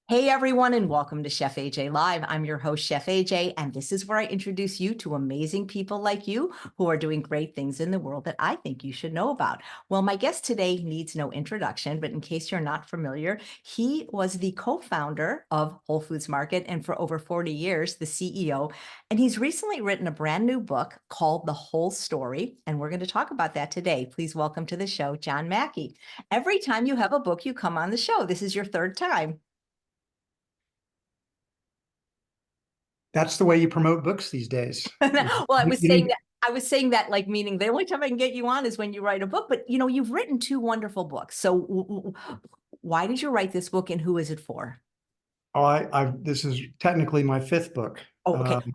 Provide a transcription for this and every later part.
Hey everyone, and welcome to Chef AJ Live. I'm your host, Chef AJ, and this is where I introduce you to amazing people like you who are doing great things in the world that I think you should know about. Well, my guest today needs no introduction, but in case you're not familiar, he was the co-founder of Whole Foods Market and for over 40 years, the CEO. And he's recently written a brand new book called The Whole Story, and we're going to talk about that today. Please welcome to the show, John Mackey. Every time you have a book, you come on the show. This is your third time. That's the way you promote books these days. Well, You don't, I was saying that like meaning the only time I can get you on is when you write a book, but you've written two wonderful books. So why did you write this book and who is it for? this is technically my fifth book. Oh, okay.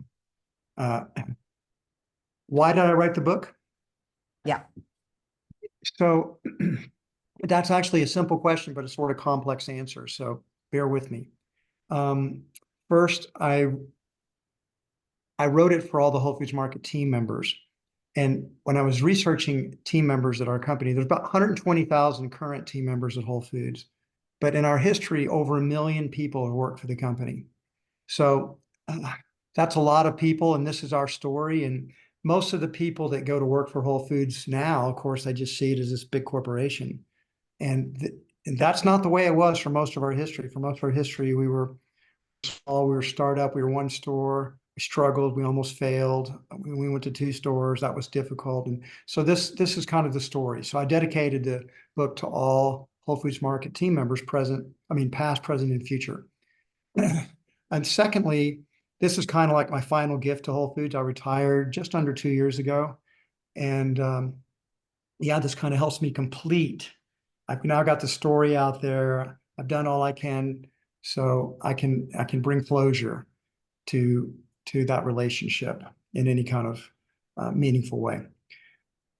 Uh, why did I write the book? Yeah. So that's actually a simple question, but a sort of complex answer. So bear with me. Um, First, I wrote it for all the Whole Foods Market team members. And when I was researching team members at our company, there's about 120,000 current team members at Whole Foods. But in our history, over 1 million people have worked for the company. So that's a lot of people, and this is our story. And most of the people that go to work for Whole Foods now, of course, they just see it as this big corporation. And that's not the way it was for most of our history. For most of our history, we were small, we were startup, we were one store, we struggled, we almost failed. We went to 2 stores, that was difficult. And so this is kind of the story. So I dedicated the book to all Whole Foods Market team members, past, present, and future. And secondly, this is kind of like my final gift to Whole Foods. I retired just under 2 years ago. And yeah, this kind of helps me complete. I've now got the story out there. I've done all I can, so I can bring closure to that relationship in any kind of meaningful way.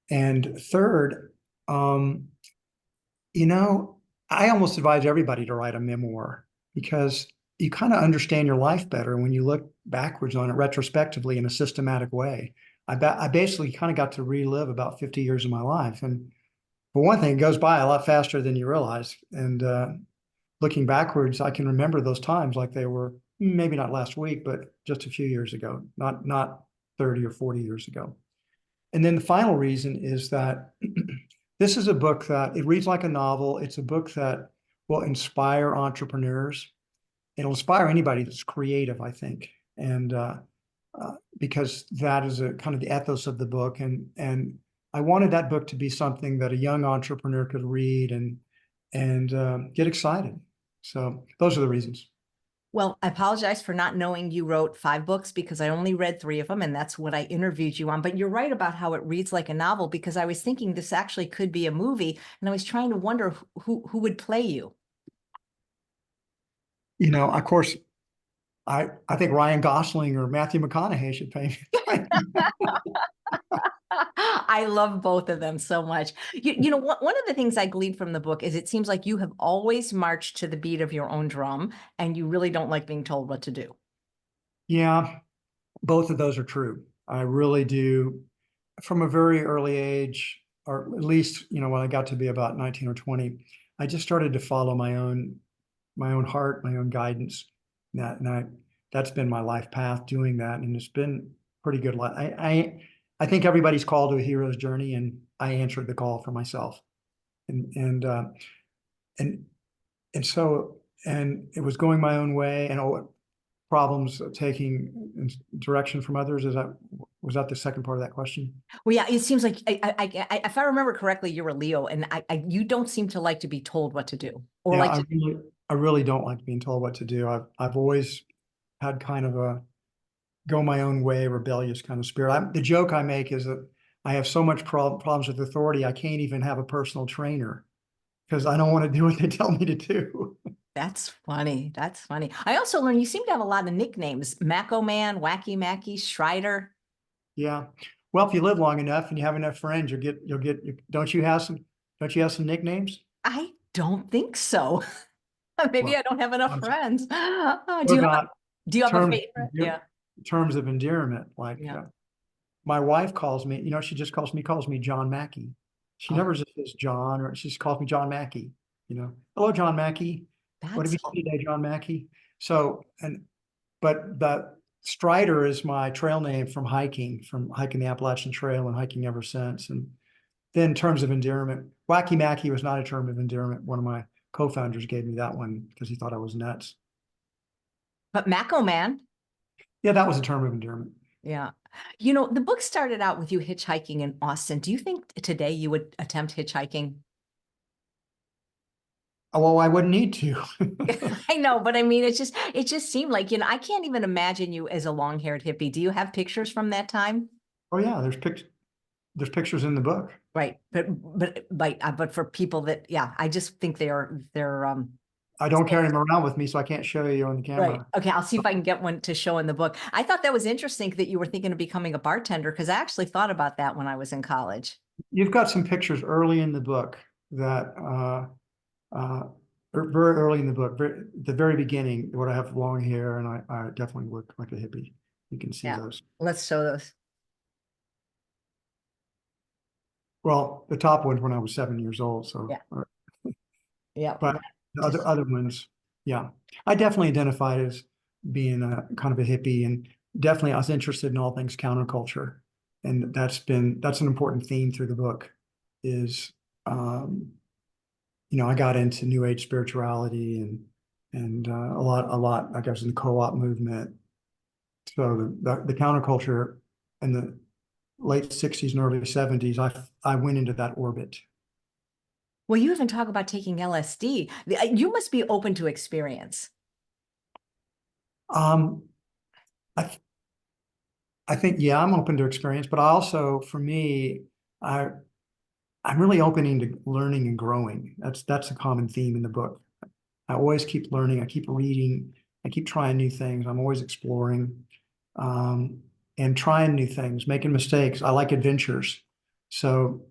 And third, you know, I almost advise everybody to write a memoir because you kind of understand your life better when you look backwards on it retrospectively in a systematic way. I basically kind of got to relive about 50 years of my life. And for one thing, it goes by a lot faster than you realize. And looking backwards, I can remember those times like they were maybe not last week, but just a few years ago, not 30 or 40 years ago. And then the final reason is that this is a book that it reads like a novel. It's a book that will inspire entrepreneurs. It'll inspire anybody that's creative, I think. And because that is a kind of the ethos of the book. And I wanted that book to be something that a young entrepreneur could read and get excited. So those are the reasons. Well, I apologize for not knowing you wrote 5 books because I only read 3 of them, and that's what I interviewed you on. But you're right about how it reads like a novel because I was thinking this actually could be a movie, and I was trying to wonder who would play you. Of course, I think Ryan Gosling or Matthew McConaughey should play me. I love both of them so much. One of the things I gleaned from the book is it seems like you have always marched to the beat of your own drum, and you really don't like being told what to do. Yeah, both of those are true. I really do. From a very early age, or at least, when I got to be about 19 or 20, I just started to follow my own heart, my own guidance. That's been my life path doing that. And it's been pretty good. I think everybody's called to a hero's journey, and I answered the call for myself. And, and, uh, and, and so, and it was going my own way and problems taking direction from others. Was that the second part of that question? Well, yeah, it seems like if I remember correctly, you're a Leo, and you don't seem to like to be told what to do or Yeah, like to. I really don't like being told what to do. I've always had kind of a go my own way, rebellious kind of spirit. The joke I make is that I have so much problems with authority, I can't even have a personal trainer because I don't want to do what they tell me to do. That's funny. That's funny. I also learned you seem to have a lot of nicknames: Macko Man, Wacky Mackey, Strider. Yeah. Well, if you live long enough and you have enough friends, don't you have some nicknames? I don't think so. Maybe Well, I don't have enough I'm friends. talking about Do you have a terms favorite? Yeah. terms of endearment. Like Yeah. my wife calls me, she just calls me John Mackey. She Oh, never just says John, or she just calls me John Mackey. Hello, John Mackey. What have That's you seen today, John Mackey? So, but the Strider is my trail name from hiking the Appalachian Trail and hiking ever since. And then in terms of endearment, Wacky Mackey was not a term of endearment. One of my co-founders gave me that one because he thought I was nuts. but Macco Man. Yeah, that was a term of endearment. Yeah. You know, the book started out with you hitchhiking in Austin. Do you think today you would attempt hitchhiking? Oh, well, I wouldn't need to. I know, but I mean, it just seemed like, I can't even imagine you as a long-haired hippie. Do you have pictures from that time? Oh yeah, there's pictures in the book. Right. But for people that, yeah, I just think they're I don't carry them around with me, so I can't show you on the right. camera. Okay, I'll see if I can get one to show in the book. I thought that was interesting that you were thinking of becoming a bartender, because I actually thought about that when I was in college. You've got some pictures early in the book that uh, very early in the book, the very beginning, where I have long hair and I definitely look like a hippie. You can see Yeah. those. Let's show those. Well, the top one's when I was 7 years old. So, Yeah. Yeah. but the Just other ones, yeah, I definitely identified as being a kind of a hippie, and definitely I was interested in all things counterculture, and that's an important theme through the book. Is I got into New Age spirituality and a lot. Like I was in the co-op movement. So the counterculture in the late 60s and early 70s, I went into that orbit. Well, you even talk about taking LSD. You must be open to experience. Um, I I think, yeah, I'm open to experience, but I also, for me, I I'm really opening to learning and growing. That's a common theme in the book. I always keep learning. I keep reading. I keep trying new things. I'm always exploring, um, and trying new things, making mistakes. I like adventures. So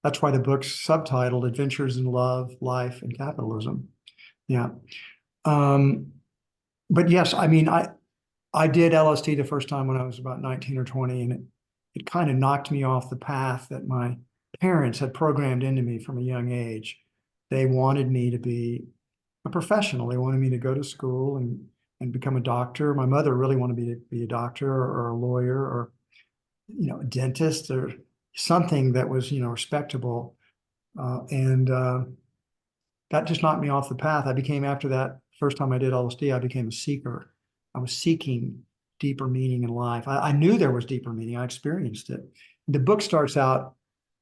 that's why the book's subtitled Adventures in Love, Life, and Capitalism. Yeah. Um, but yes, I mean, I did LSD the first time when I was about 19 or 20, and it kind of knocked me off the path that my parents had programmed into me from a young age. They wanted me to be a professional. They wanted me to go to school and become a doctor. My mother really wanted me to be a doctor or a lawyer or a dentist or something that was respectable. And that just knocked me off the path. After that first time I did LSD, I became a seeker. I was seeking deeper meaning in life. I knew there was deeper meaning. I experienced it. The book starts out,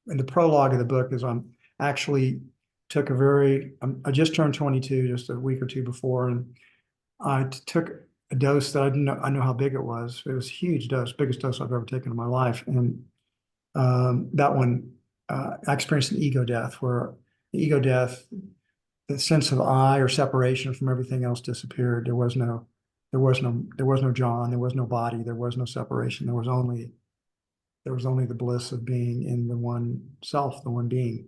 and the prologue of the book is I'm actually took a very, I just turned 22 just a week or two before, and I took a dose that I know how big it was. It was a huge dose, biggest dose I've ever taken in my life. And that one, I experienced an ego death, where the ego death, the sense of I or separation from everything else disappeared. There was no John, there was no body, there was no separation. There was only the bliss of being in the one self, the one being.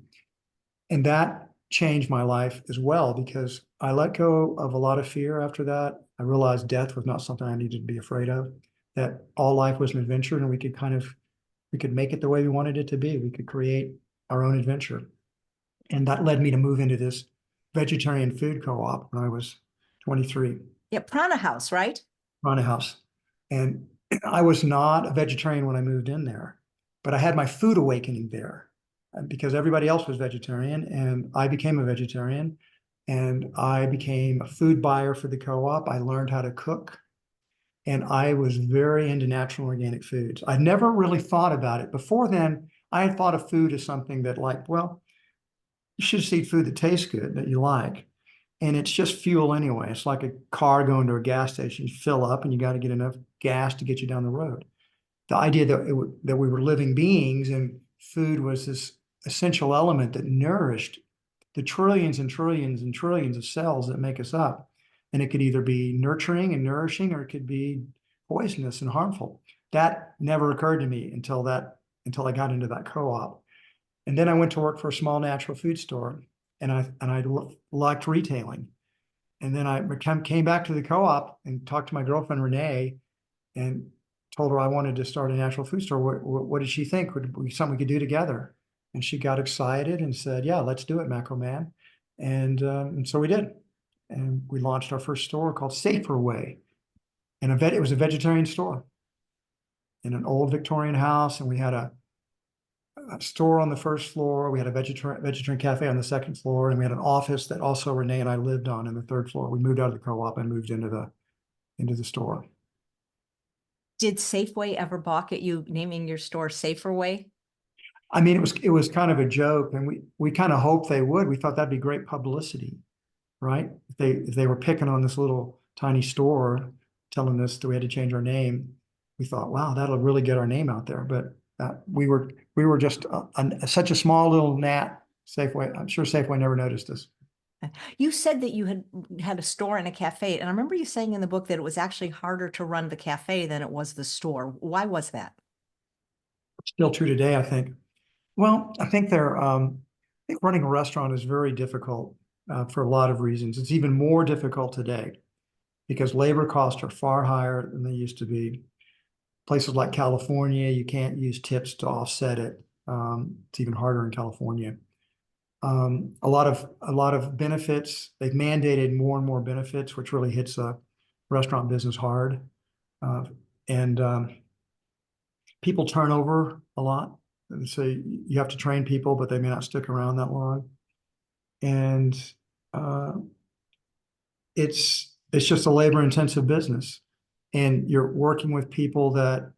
And that changed my life as well, because I let go of a lot of fear after that. I realized death was not something I needed to be afraid of, that all life was an adventure, and we could make it the way we wanted it to be. We could create our own adventure. And that led me to move into this vegetarian food co-op when I was 23. Yeah, Prana House, right? Rana House. And I was not a vegetarian when I moved in there, but I had my food awakening there because everybody else was vegetarian, and I became a vegetarian, and I became a food buyer for the co-op. I learned how to cook, and I was very into natural organic foods. I never really thought about it. Before then, I had thought of food as something that, like, well, you should just eat food that tastes good, that you like. And it's just fuel anyway. It's like a car going to a gas station. You fill up and you got to get enough gas to get you down the road. The idea that we were living beings and food was this essential element that nourished the trillions and trillions and trillions of cells that make us up. And it could either be nurturing and nourishing, or it could be poisonous and harmful. That never occurred to me until I got into that co-op. And then I went to work for a small natural food store, and I liked retailing. And then I came back to the co-op and talked to my girlfriend, Renee, and told her I wanted to start a natural food store. What did she think? Would be something we could do together? And she got excited and said, yeah, let's do it, Macro Man. And so we did. and we launched our first store called Safer Way. And it was a vegetarian store in an old Victorian house, and we had a store on the first floor. We had a vegetarian cafe on the second floor, and we had an office that also Renee and I lived on in the third floor. We moved out of the co-op and moved into the store. Did Safeway ever balk at you naming your store Safer Way? I mean, it was kind of a joke, and we kind of hoped they would. We thought that'd be great publicity, right? If they were picking on this little tiny store, telling us that we had to change our name, we thought, wow, that'll really get our name out there. But we were just such a small little gnat. Safeway, I'm sure Safeway never noticed us. You said that you had a store and a cafe, and I remember you saying in the book that it was actually harder to run the cafe than it was the store. Why was that? Still true today, I think. Well, I think running a restaurant is very difficult for a lot of reasons. It's even more difficult today because labor costs are far higher than they used to be. Places like California, you can't use tips to offset it. It's even harder in California. A lot of benefits. They've mandated more and more benefits, which really hits a restaurant business hard. And people turn over a lot. And so you have to train people, but they may not stick around that long. And it's just a labor-intensive business. And you're working with people that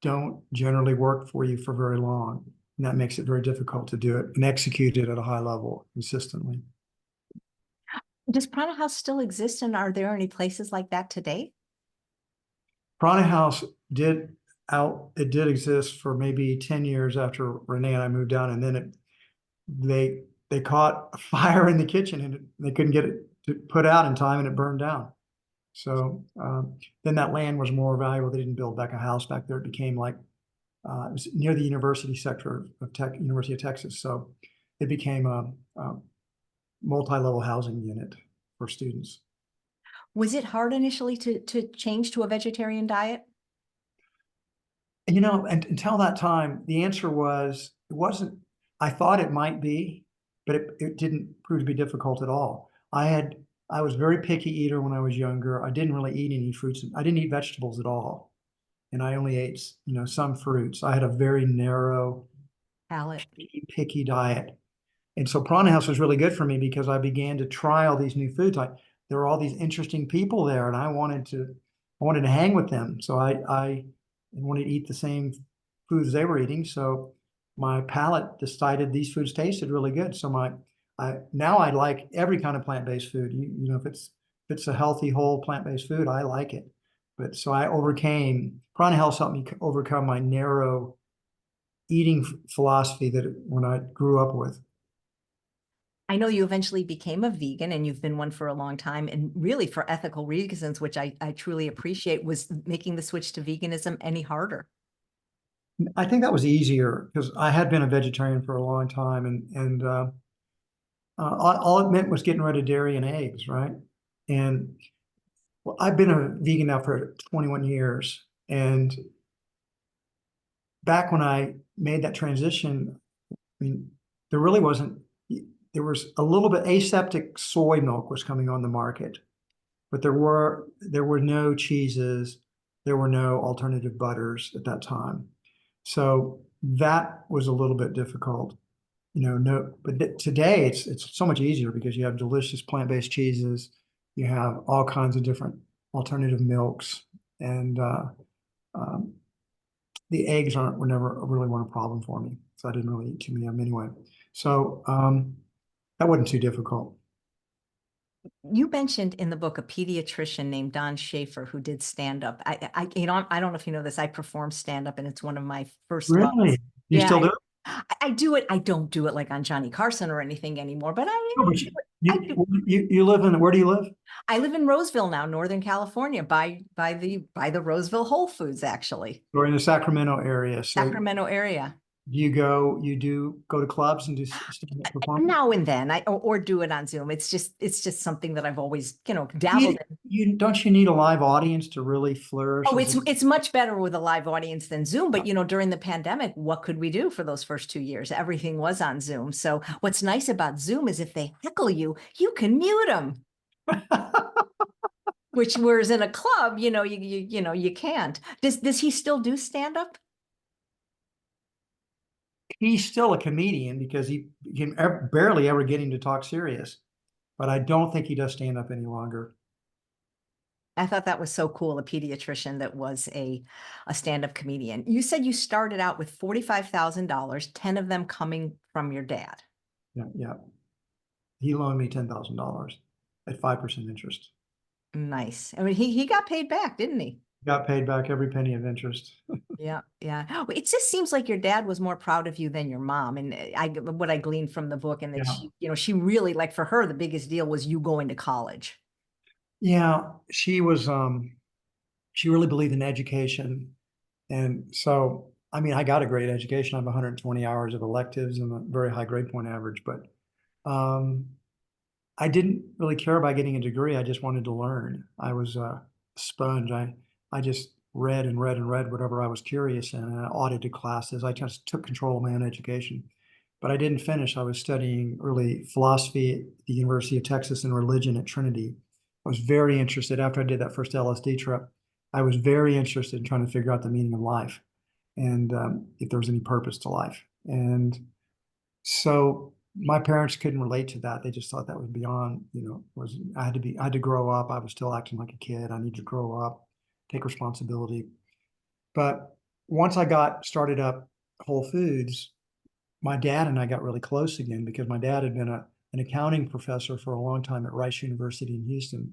don't generally work for you for very long. And that makes it very difficult to do it and execute it at a high level consistently. Does Prana House still exist, and are there any places like that today? Prana House did exist for maybe 10 years after Renee and I moved down, and then they caught a fire in the kitchen and they couldn't get it to put out in time, and it burned down. So then that land was more valuable. They didn't build back a house back there. It became like it was near the university sector of University of Texas. So it became a multi-level housing unit for students. Was it hard initially to change to a vegetarian diet? You know, and until that time, the answer was, it wasn't, I thought it might be, but it didn't prove to be difficult at all. I was a very picky eater when I was younger. I didn't really eat any fruits. I didn't eat vegetables at all. And I only ate, some fruits. I had a very narrow, Palate. picky diet. And so Prana House was really good for me because I began to try all these new foods. There were all these interesting people there, and I wanted to hang with them. So I wanted to eat the same foods they were eating. So my palate decided these foods tasted really good. So now I like every kind of plant-based food. If it's a healthy, whole plant-based food, I like it. But so Prana House helped me overcome my narrow eating philosophy when I grew up with. I know you eventually became a vegan, and you've been one for a long time, and really for ethical reasons, which I truly appreciate. Was making the switch to veganism any harder? I think that was easier because I had been a vegetarian for a long time, and all it meant was getting rid of dairy and eggs, right? And well, I've been a vegan now for 21 years, and back when I made that transition, I mean, there really wasn't. There was a little bit aseptic soy milk was coming on the market, but there were no cheeses, there were no alternative butters at that time. So that was a little bit difficult, but today it's so much easier because you have delicious plant-based cheeses, you have all kinds of different alternative milks, and the eggs were never really a problem for me. So I didn't really eat too many of them anyway. So that wasn't too difficult. You mentioned in the book a pediatrician named Don Schaefer who did stand-up. I don't know if you know this. I perform stand-up, and it's one of my first loves. Really? You Yeah, still do it? I do it. I don't do it like on Johnny Carson or anything anymore, but No, but I do. you live where do you live? I live in Roseville now, Northern California, by the Roseville Whole Foods, actually. Or in the Sacramento area. So Sacramento area. you do go to clubs and do stand-up performance? Now and then, or do it on Zoom. It's just something that I've always, dabbled in. Don't you need a live audience to really flourish? Oh, it's much better with a live audience than Zoom. But during the pandemic, what could we do for those first 2 years? Everything was on Zoom. So what's nice about Zoom is if they heckle you, you can mute them. Which whereas in a club, you can't. Does he still do stand up? He's still a comedian because he can barely ever get him to talk serious, but I don't think he does stand up any longer. I thought that was so cool, a pediatrician that was a stand-up comedian. You said you started out with $45,000, 10 of them coming from your dad. Yeah, yeah. He loaned me $10,000 at 5% interest. Nice. I mean, he got paid back, didn't he? Got paid back every penny of interest. Yeah, yeah. Well, it just seems like your dad was more proud of you than your mom. And what I gleaned from the book, and that Yeah. she really, like, for her, the biggest deal was you going to college. Yeah, she really believed in education. And so, I mean, I got a great education. I have 120 hours of electives and a very high grade point average, but um, I didn't really care about getting a degree. I just wanted to learn. I was a sponge. I just read and read and read whatever I was curious in, and I audited classes. I just took control of my own education, but I didn't finish. I was studying early philosophy at the University of Texas and religion at Trinity. I was very interested after I did that first LSD trip. I was very interested in trying to figure out the meaning of life and if there was any purpose to life. And so my parents couldn't relate to that. They just thought that was beyond, I had to grow up. I was still acting like a kid. I need to grow up, take responsibility. But once I got started up Whole Foods, my dad and I got really close again because my dad had been an accounting professor for a long time at Rice University in Houston.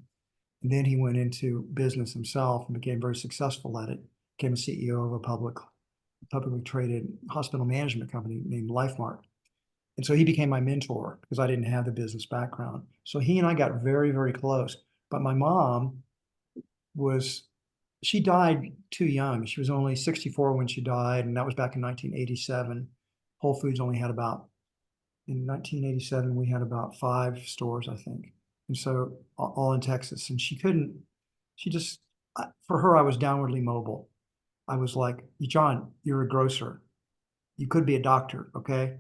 And then he went into business himself and became very successful at it, became a CEO of a publicly traded hospital management company named LifeMark. And so he became my mentor because I didn't have the business background. So he and I got very, very close. But my mom she died too young. She was only 64 when she died, and that was back in 1987. Whole Foods only had in 1987, we had about 5 stores, I think. And so all in Texas. And for her, I was downwardly mobile. I was like, John, you're a grocer. You could be a doctor, okay?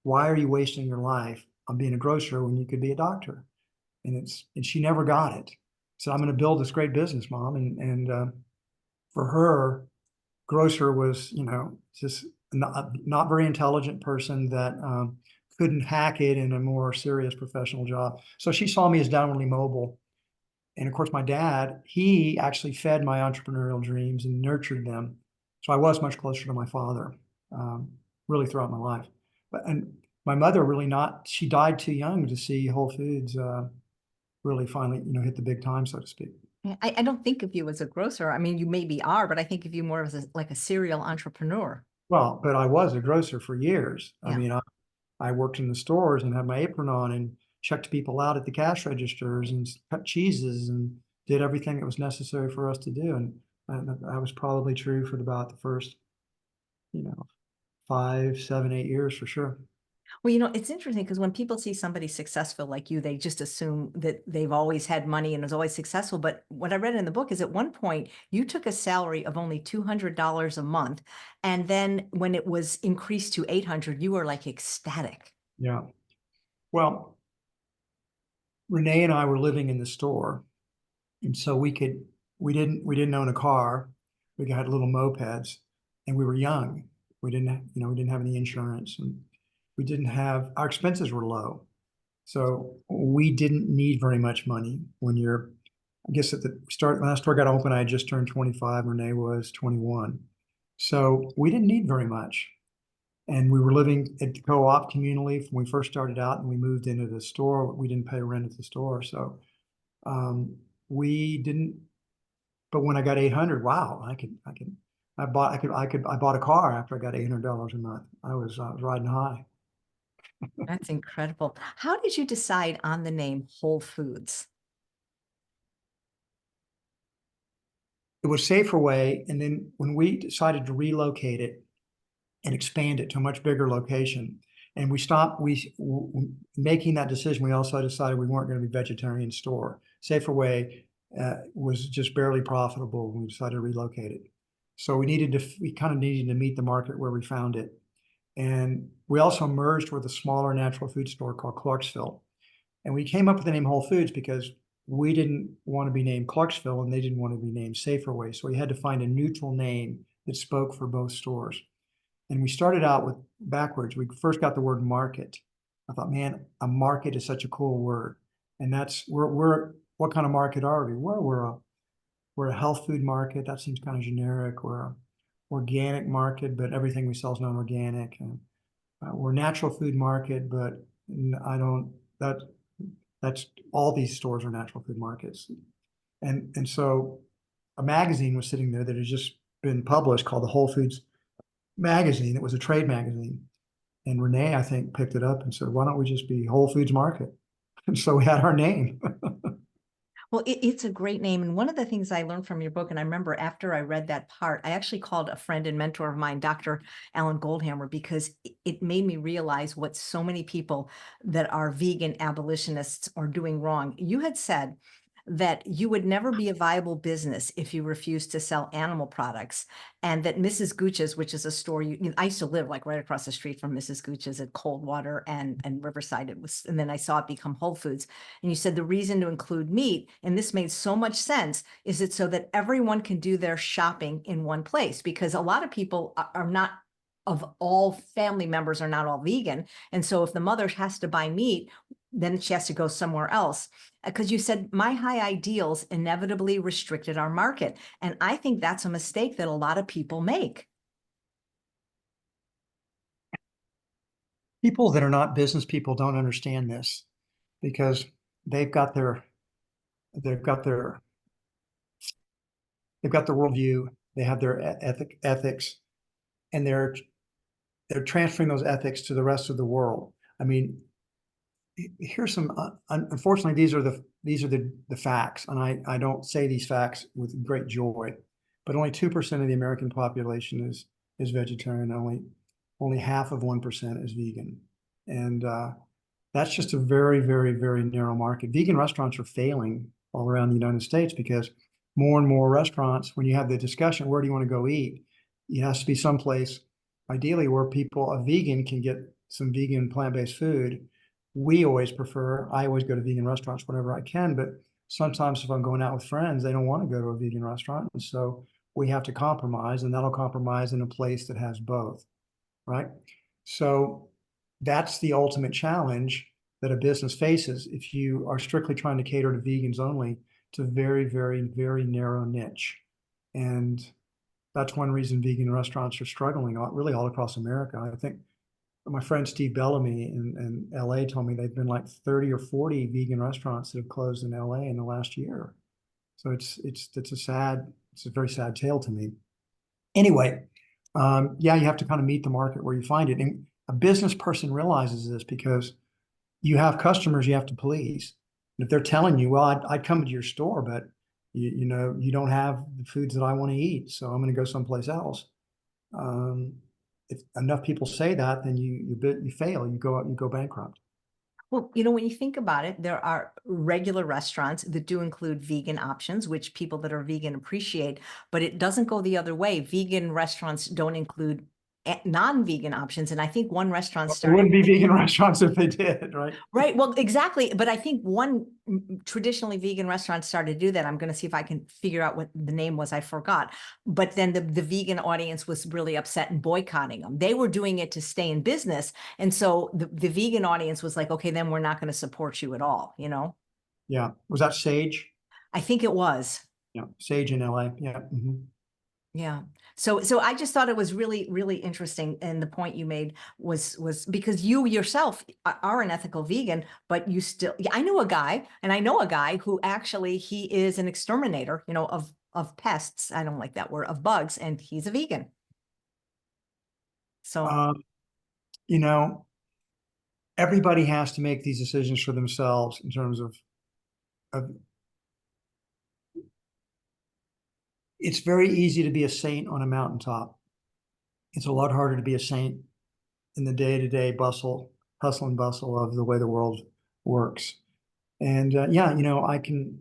Why are you wasting your life on being a grocer when you could be a doctor? And she never got it. So I'm going to build this great business, Mom. And for her, grocer was, just not very intelligent person that couldn't hack it in a more serious professional job. So she saw me as downwardly mobile. And of course, my dad, he actually fed my entrepreneurial dreams and nurtured them. So I was much closer to my father, really throughout my life. And my mother really not, she died too young to see Whole Foods really finally, hit the big time, so to speak. Yeah, I don't think of you as a grocer. I mean, you maybe are, but I think of you more as like a serial entrepreneur. Well, but I was a grocer for years. I Yeah. mean, I worked in the stores and had my apron on and checked people out at the cash registers and cut cheeses and did everything that was necessary for us to do. And that was probably true for about the first, you know, 5, 7, 8 years for sure. Well, it's interesting because when people see somebody successful like you, they just assume that they've always had money and is always successful. But what I read in the book is at one point you took a salary of only $200 a month. And then when it was increased to 800, you were like ecstatic. Yeah. Well, Renee and I were living in the store, and so we didn't own a car. We got little mopeds, and we were young. We didn't have any insurance, and our expenses were low. So we didn't need very much money I guess at the start, when that store got open, I had just turned 25, Renee was 21. So we didn't need very much. And we were living at the co-op communally when we first started out, and we moved into the store. We didn't pay rent at the store. So we didn't, but when I got 800, wow, I bought a car after I got $800 a month. I was riding high. That's incredible. How did you decide on the name Whole Foods? It was safer way. And then when we decided to relocate it and expand it to a much bigger location, and making that decision, we also decided we weren't going to be a vegetarian store. Safer way was just barely profitable when we decided to relocate it. So we kind of needed to meet the market where we found it. And we also merged with a smaller natural food store called Clarksville. And we came up with the name Whole Foods because we didn't want to be named Clarksville and they didn't want to be named Saferway. So we had to find a neutral name that spoke for both stores. And we started out with backwards. We first got the word market. I thought, man, a market is such a cool word. And we're what kind of market are we? Well, we're a health food market. That seems kind of generic. We're a organic market, but everything we sell is non-organic. And we're a natural food market, but that's all these stores are natural food markets. And so a magazine was sitting there that had just been published called the Whole Foods Magazine. It was a trade magazine. And Renee, I think, picked it up and said, why don't we just be Whole Foods Market? And so we had our name. Well, it's a great name. And one of the things I learned from your book, and I remember after I read that part, I actually called a friend and mentor of mine, Dr. Alan Goldhammer, because it made me realize what so many people that are vegan abolitionists are doing wrong. You had said that you would never be a viable business if you refused to sell animal products, and that Mrs. Gooch's, which is a store I used to live like right across the street from Mrs. Gooch's at Coldwater and Riverside. It was, and then I saw it become Whole Foods. And you said the reason to include meat, and this made so much sense, is it so that everyone can do their shopping in one place, because a lot of people are not, of all family members are not all vegan. And so if the mother has to buy meat, then she has to go somewhere else. Because you said my high ideals inevitably restricted our market. And I think that's a mistake that a lot of people make. People that are not business people don't understand this because they've got their worldview, they have their ethics, and they're transferring those ethics to the rest of the world. I mean, here's some, unfortunately, these are the facts, and I don't say these facts with great joy, but only 2% of the American population is vegetarian. Only half of 1% is vegan. And that's just a very, very, very narrow market. Vegan restaurants are failing all around the United States because more and more restaurants, when you have the discussion, where do you want to go eat? It has to be someplace, ideally, where a vegan can get some vegan plant-based food. I always go to vegan restaurants whenever I can, but sometimes if I'm going out with friends, they don't want to go to a vegan restaurant. And so we have to compromise, and that'll compromise in a place that has both, right? So that's the ultimate challenge that a business faces if you are strictly trying to cater to vegans only. It's a very, very, very narrow niche. And that's one reason vegan restaurants are struggling really all across America. I think my friend Steve Bellamy in LA told me they've been like 30 or 40 vegan restaurants that have closed in LA in the last year. So it's a very sad tale to me. Anyway, yeah, you have to kind of meet the market where you find it. And a business person realizes this because you have customers you have to please. And if they're telling you, well, I'd come to your store, but you don't have the foods that I want to eat, so I'm going to go someplace else. If enough people say that, then you fail, you go bankrupt. Well, when you think about it, there are regular restaurants that do include vegan options, which people that are vegan appreciate, but it doesn't go the other way. Vegan restaurants don't include non-vegan options. And I think one restaurant There wouldn't be vegan restaurants if they did, right? Right. Well, exactly. But I think one traditionally vegan restaurant started to do that. I'm going to see if I can figure out what the name was. I forgot. But then the vegan audience was really upset and boycotting them. They were doing it to stay in business. And so the vegan audience was like, okay, then we're not going to support you at all, Yeah. Was that Sage? I think it was. Yeah. Sage in LA. Yeah. Mm-hmm. Yeah. So I just thought it was really, really interesting. And the point you made was because you yourself are an ethical vegan, but you still, I know a guy who actually, he is an exterminator, of pests. I don't like that word, of bugs, and he's a vegan. So, You know, everybody has to make these decisions for themselves in terms of it's very easy to be a saint on a mountaintop. It's a lot harder to be a saint in the day-to-day hustle and bustle of the way the world works. And yeah, I can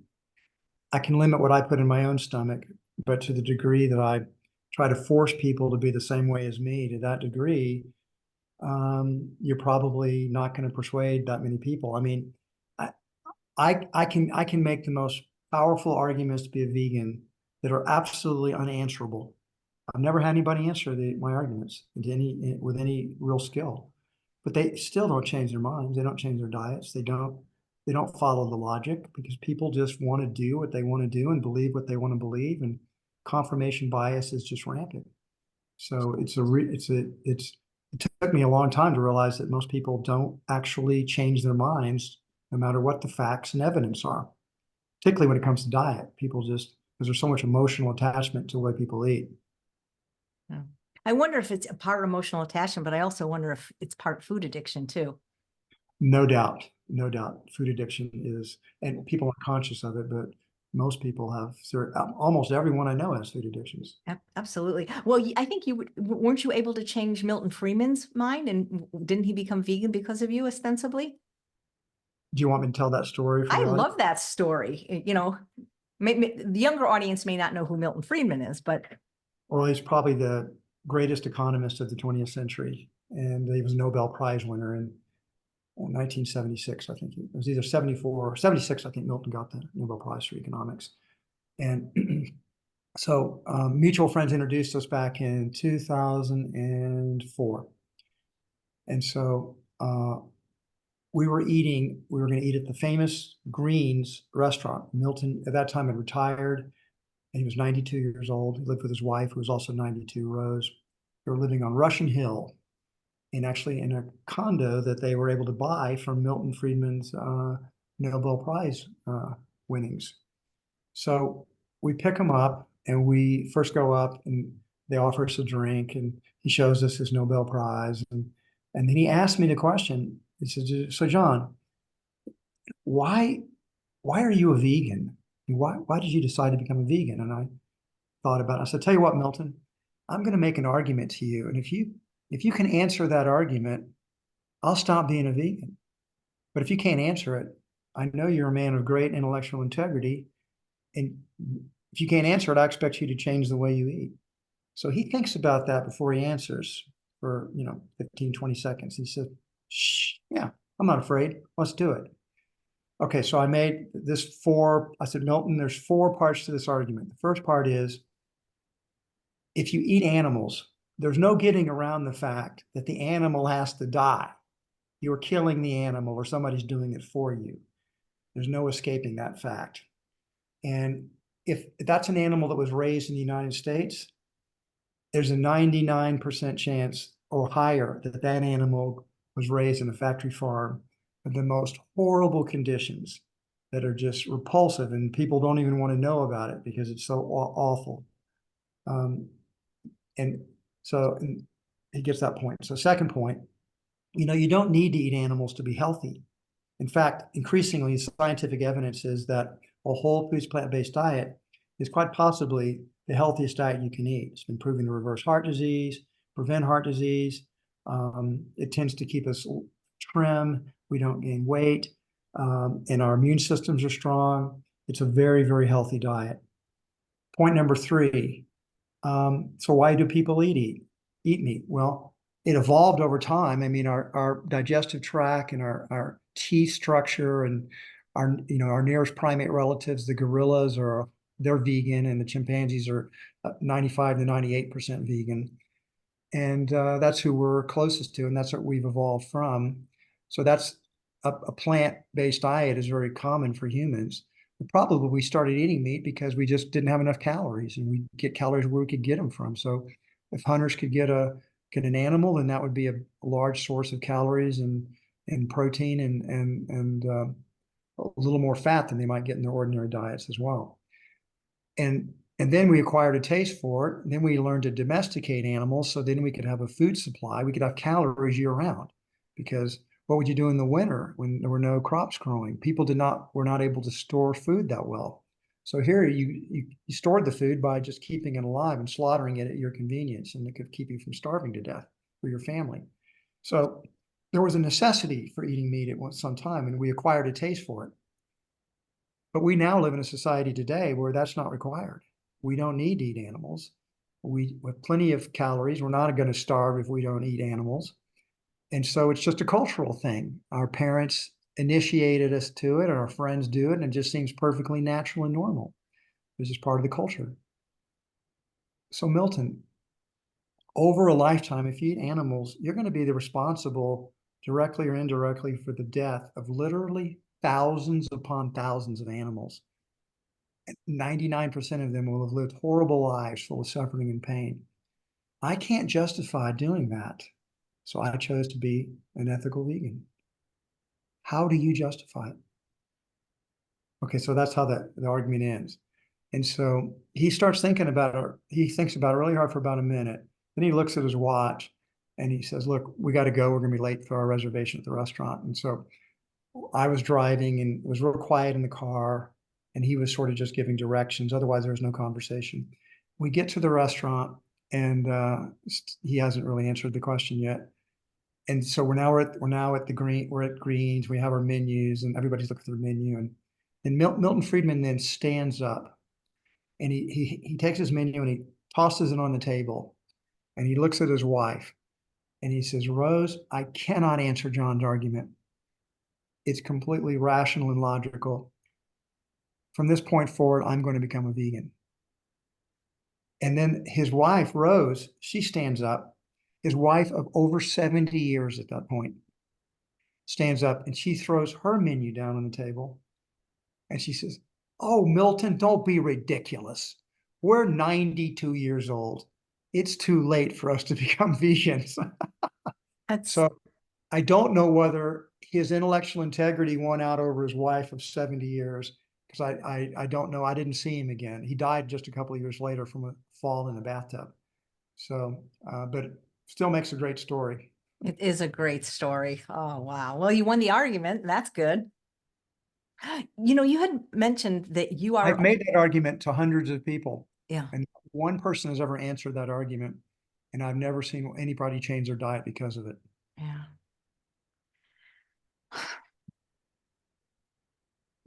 limit what I put in my own stomach, but to the degree that I try to force people to be the same way as me, to that degree, you're probably not going to persuade that many people. I mean, I can make the most powerful arguments to be a vegan that are absolutely unanswerable. I've never had anybody answer my arguments with any real skill, but they still don't change their minds. They don't change their diets. They don't follow the logic because people just want to do what they want to do and believe what they want to believe, and confirmation bias is just rampant. So it took me a long time to realize that most people don't actually change their minds no matter what the facts and evidence are, particularly when it comes to diet. People just, because there's so much emotional attachment to the way people eat. Yeah. I wonder if it's a part emotional attachment, but I also wonder if it's part food addiction too. No doubt, no doubt. Food addiction is, and people aren't conscious of it, but most people have, almost everyone I know has food addictions. Absolutely. Well, I think weren't you able to change Milton Friedman's mind, and didn't he become vegan because of you, ostensibly? Do you want me to tell that story for I the audience? love that story. You know, the younger audience may not know who Milton Friedman is, but Well, he's probably the greatest economist of the 20th century, and he was a Nobel Prize winner in 1976, I think. It was either 74 or 76, I think Milton got the Nobel Prize for economics. And so mutual friends introduced us back in 2004. And so we were going to eat at the famous Greens restaurant. Milton, at that time, had retired, and he was 92 years old. He lived with his wife, who was also 92, Rose. They were living on Russian Hill, and actually in a condo that they were able to buy from Milton Friedman's Nobel Prize winnings. So we pick him up, and we first go up, and they offer us a drink, and he shows us his Nobel Prize, and then he asked me the question. He said, "So John, why are you a vegan? Why did you decide to become a vegan?" And I thought about it. I said, "Tell you what, Milton, I'm going to make an argument to you, and if you can answer that argument, I'll stop being a vegan. But if you can't answer it, I know you're a man of great intellectual integrity, and if you can't answer it, I expect you to change the way you eat." So he thinks about that before he answers for 15, 20 seconds. He said, "Shh, yeah, I'm not afraid. Let's do it." Okay, so I made I said, "Milton, there's 4 parts to this argument. The first part is, if you eat animals, there's no getting around the fact that the animal has to die. You're killing the animal, or somebody's doing it for you. There's no escaping that fact. And if that's an animal that was raised in the United States, there's a 99% chance or higher that that animal was raised in a factory farm in the most horrible conditions that are just repulsive, and people don't even want to know about it because it's so awful." And so he gets that point. So second point, you don't need to eat animals to be healthy. In fact, increasingly, scientific evidence is that a whole foods plant-based diet is quite possibly the healthiest diet you can eat. It's been proven to reverse heart disease, prevent heart disease. It tends to keep us trim. We don't gain weight, and our immune systems are strong. It's a very, very healthy diet. Point number 3. So why do people eat meat? Well, it evolved over time. I mean, our digestive tract and our teeth structure, and our nearest primate relatives, the gorillas, they're vegan, and the chimpanzees are 95 to 98% vegan. And that's who we're closest to, and that's what we've evolved from. So that's a plant-based diet is very common for humans. Probably we started eating meat because we just didn't have enough calories, and we get calories where we could get them from. So if hunters could get an animal, then that would be a large source of calories and protein and a little more fat than they might get in their ordinary diets as well. And then we acquired a taste for it. And then we learned to domesticate animals, so then we could have a food supply. We could have calories year round, because what would you do in the winter when there were no crops growing? People were not able to store food that well. So here you stored the food by just keeping it alive and slaughtering it at your convenience, and it could keep you from starving to death for your family. So there was a necessity for eating meat at some time, and we acquired a taste for it. But we now live in a society today where that's not required. We don't need to eat animals. We have plenty of calories. We're not going to starve if we don't eat animals. And so it's just a cultural thing. Our parents initiated us to it, or our friends do it, and it just seems perfectly natural and normal. This is part of the culture. So Milton, over a lifetime, if you eat animals, you're going to be the responsible, directly or indirectly, for the death of literally thousands upon thousands of animals. 99% of them will have lived horrible lives full of suffering and pain. I can't justify doing that. So I chose to be an ethical vegan. How do you justify it? Okay, so that's how the argument ends. And so he starts thinking about it. He thinks about it really hard for about a minute. Then he looks at his watch and he says, look, we got to go. We're going to be late for our reservation at the restaurant. And so I was driving and it was real quiet in the car. And he was sort of just giving directions. Otherwise, there was no conversation. We get to the restaurant and he hasn't really answered the question yet. And so we're now at Greens. We have our menus and everybody's looking through the menu. And Milton Friedman then stands up and he takes his menu and he tosses it on the table and he looks at his wife and he says, Rose, I cannot answer John's argument. It's completely rational and logical. From this point forward, I'm going to become a vegan. And then his wife, Rose, she stands up, his wife of over 70 years at that point, stands up and she throws her menu down on the table. And she says, oh, Milton, don't be ridiculous. We're 92 years old. It's too late for us to become vegans. So I don't know whether his intellectual integrity won out over his wife of 70 years, because I don't know. I didn't see him again. He died just a couple of years later from a fall in a bathtub. So, but it still makes a great story. It is a great story. Oh, wow. Well, you won the argument. That's good. You had mentioned that you are. I've made that argument to hundreds of people. Yeah. And one person has ever answered that argument. And I've never seen anybody change their diet because of it. Yeah.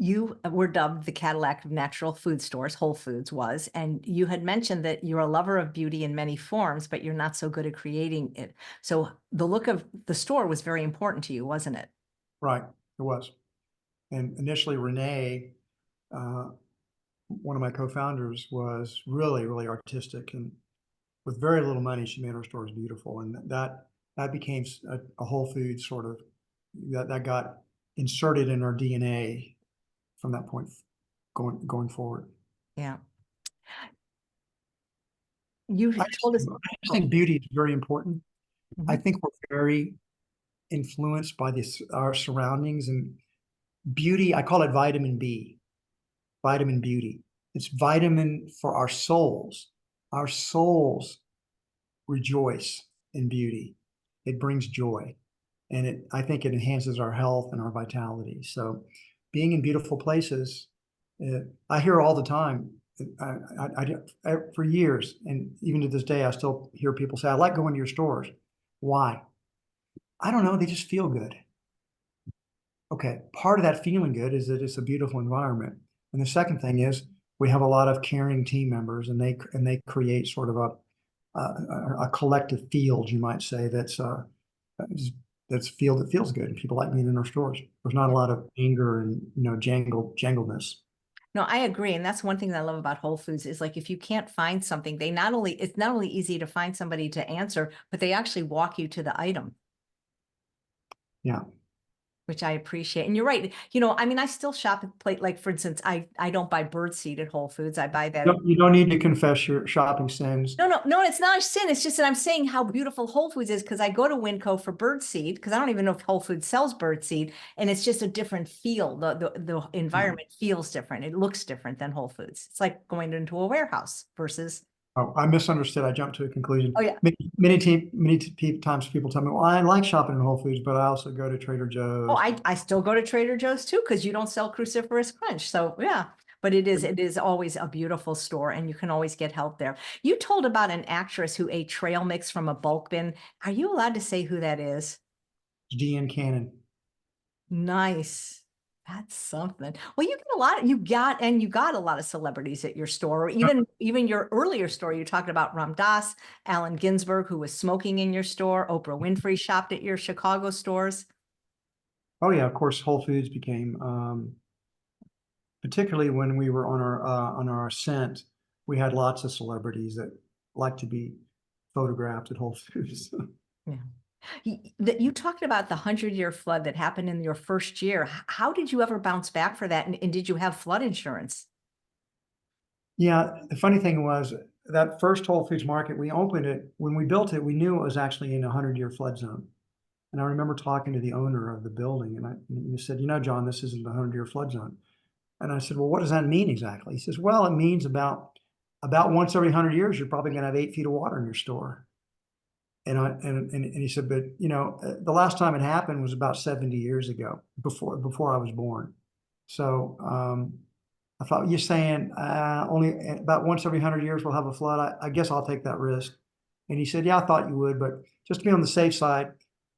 You were dubbed the Cadillac of natural food stores, Whole Foods was, and you had mentioned that you're a lover of beauty in many forms, but you're not so good at creating it. So the look of the store was very important to you, wasn't it? Right, it was. And initially, Renee, one of my co-founders, was really, really artistic, and with very little money, she made her stores beautiful, and that became a Whole Foods sort of that got inserted in our DNA from that point going forward. Yeah. You told us. I think beauty is very important. I Mhm. think we're very influenced by our surroundings, and beauty, I call it vitamin B, vitamin beauty. It's vitamin for our souls. Our souls rejoice in beauty. It brings joy. And I think it enhances our health and our vitality. So being in beautiful places, I hear all the time, for years, and even to this day, I still hear people say, I like going to your stores. Why? I don't know, they just feel good. Okay, part of that feeling good is that it's a beautiful environment. And the second thing is we have a lot of caring team members, and they create sort of a collective field, you might say, that feels good. And people like being in our stores. There's not a lot of anger and jangledness. No, I agree. And that's one thing that I love about Whole Foods is like, if you can't find something, it's not only easy to find somebody to answer, but they actually walk you to the item. Yeah. Which I appreciate. And you're right. I mean, I still shop at like, for instance, I don't buy birdseed at Whole Foods. I buy that. You don't need to confess your shopping sins. No, it's not a sin. It's just that I'm saying how beautiful Whole Foods is, because I go to Winco for birdseed, because I don't even know if Whole Foods sells birdseed, and it's just a different feel. The environment feels different. It looks different than Whole Foods. It's like going into a warehouse versus. Oh, I misunderstood. I jumped to a conclusion. Oh yeah. Many times people tell me, well, I like shopping in Whole Foods, but I also go to Trader Joe's. Oh, I still go to Trader Joe's too, because you don't sell cruciferous crunch. So yeah, but it is always a beautiful store, and you can always get help there. You told about an actress who ate trail mix from a bulk bin. Are you allowed to say who that is? Dean Cannon. Nice. That's something. Well, you got a lot of celebrities at your store, or even your earlier store. You talked about Ram Dass, Allen Ginsberg, who was smoking in your store. Oprah Winfrey shopped at your Chicago stores. Oh yeah, of course, Whole Foods became, particularly when we were on our ascent, we had lots of celebrities that like to be photographed at Whole Foods. Yeah. You talked about the 100-year flood that happened in your first year. How did you ever bounce back for that? And did you have flood insurance? Yeah, the funny thing was that first Whole Foods market, we opened it, when we built it, we knew it was actually in a 100-year flood zone. And I remember talking to the owner of the building, and he said, John, this isn't the 100-year flood zone. And I said, well, what does that mean exactly? He says, well, it means about once every 100 years, you're probably going to have 8 feet of water in your store. And he said, but the last time it happened was about 70 years ago, before I was born. So I thought, you're saying only about once every 100 years we'll have a flood. I guess I'll take that risk. And he said, yeah, I thought you would, but just to be on the safe side,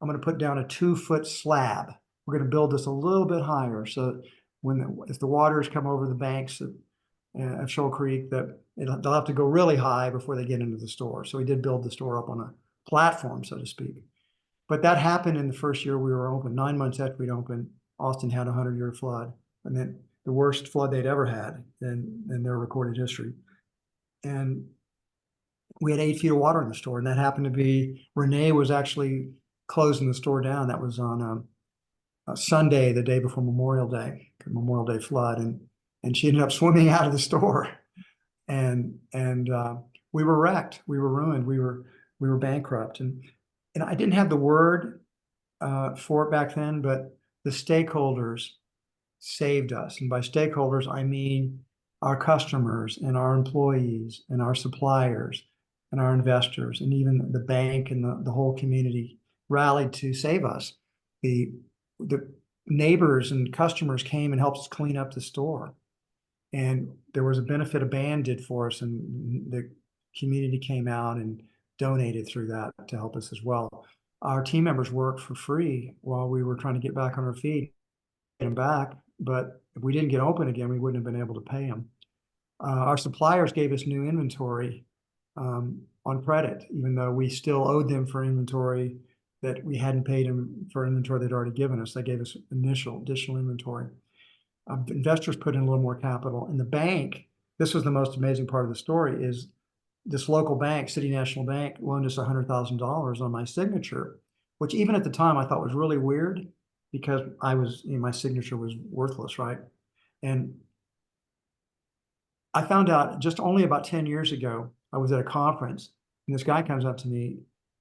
I'm going to put down a 2-foot slab. We're going to build this a little bit higher, so if the waters come over the banks of Shoal Creek, that they'll have to go really high before they get into the store. So we did build the store up on a platform, so to speak. But that happened in the first year we were open. 9 months after we'd opened, Austin had a 100-year flood, and then the worst flood they'd ever had in their recorded history. And we had 8 feet of water in the store, and that happened to be, Renee was actually closing the store down. That was on a Sunday, the day before Memorial Day flood, and she ended up swimming out of the store, and we were wrecked, we were ruined, we were bankrupt, and I didn't have the word for it back then, but the stakeholders saved us, and by stakeholders I mean our customers and our employees and our suppliers and our investors, and even the bank and the whole community rallied to save us. The neighbors and customers came and helped us clean up the store. And there was a benefit a band did for us, and the community came out and donated through that to help us as well. Our team members worked for free while we were trying to get back on our feet, get them back. But if we didn't get open again, we wouldn't have been able to pay them. Our suppliers gave us new inventory on credit, even though we still owed them for inventory that we hadn't paid them for inventory they'd already given us. They gave us additional inventory. Investors put in a little more capital. And the bank, this was the most amazing part of the story, is this local bank, City National Bank, loaned us $100,000 on my signature, which even at the time I thought was really weird, because my signature was worthless, right? And I found out just only about 10 years ago, I was at a conference, and this guy comes up to me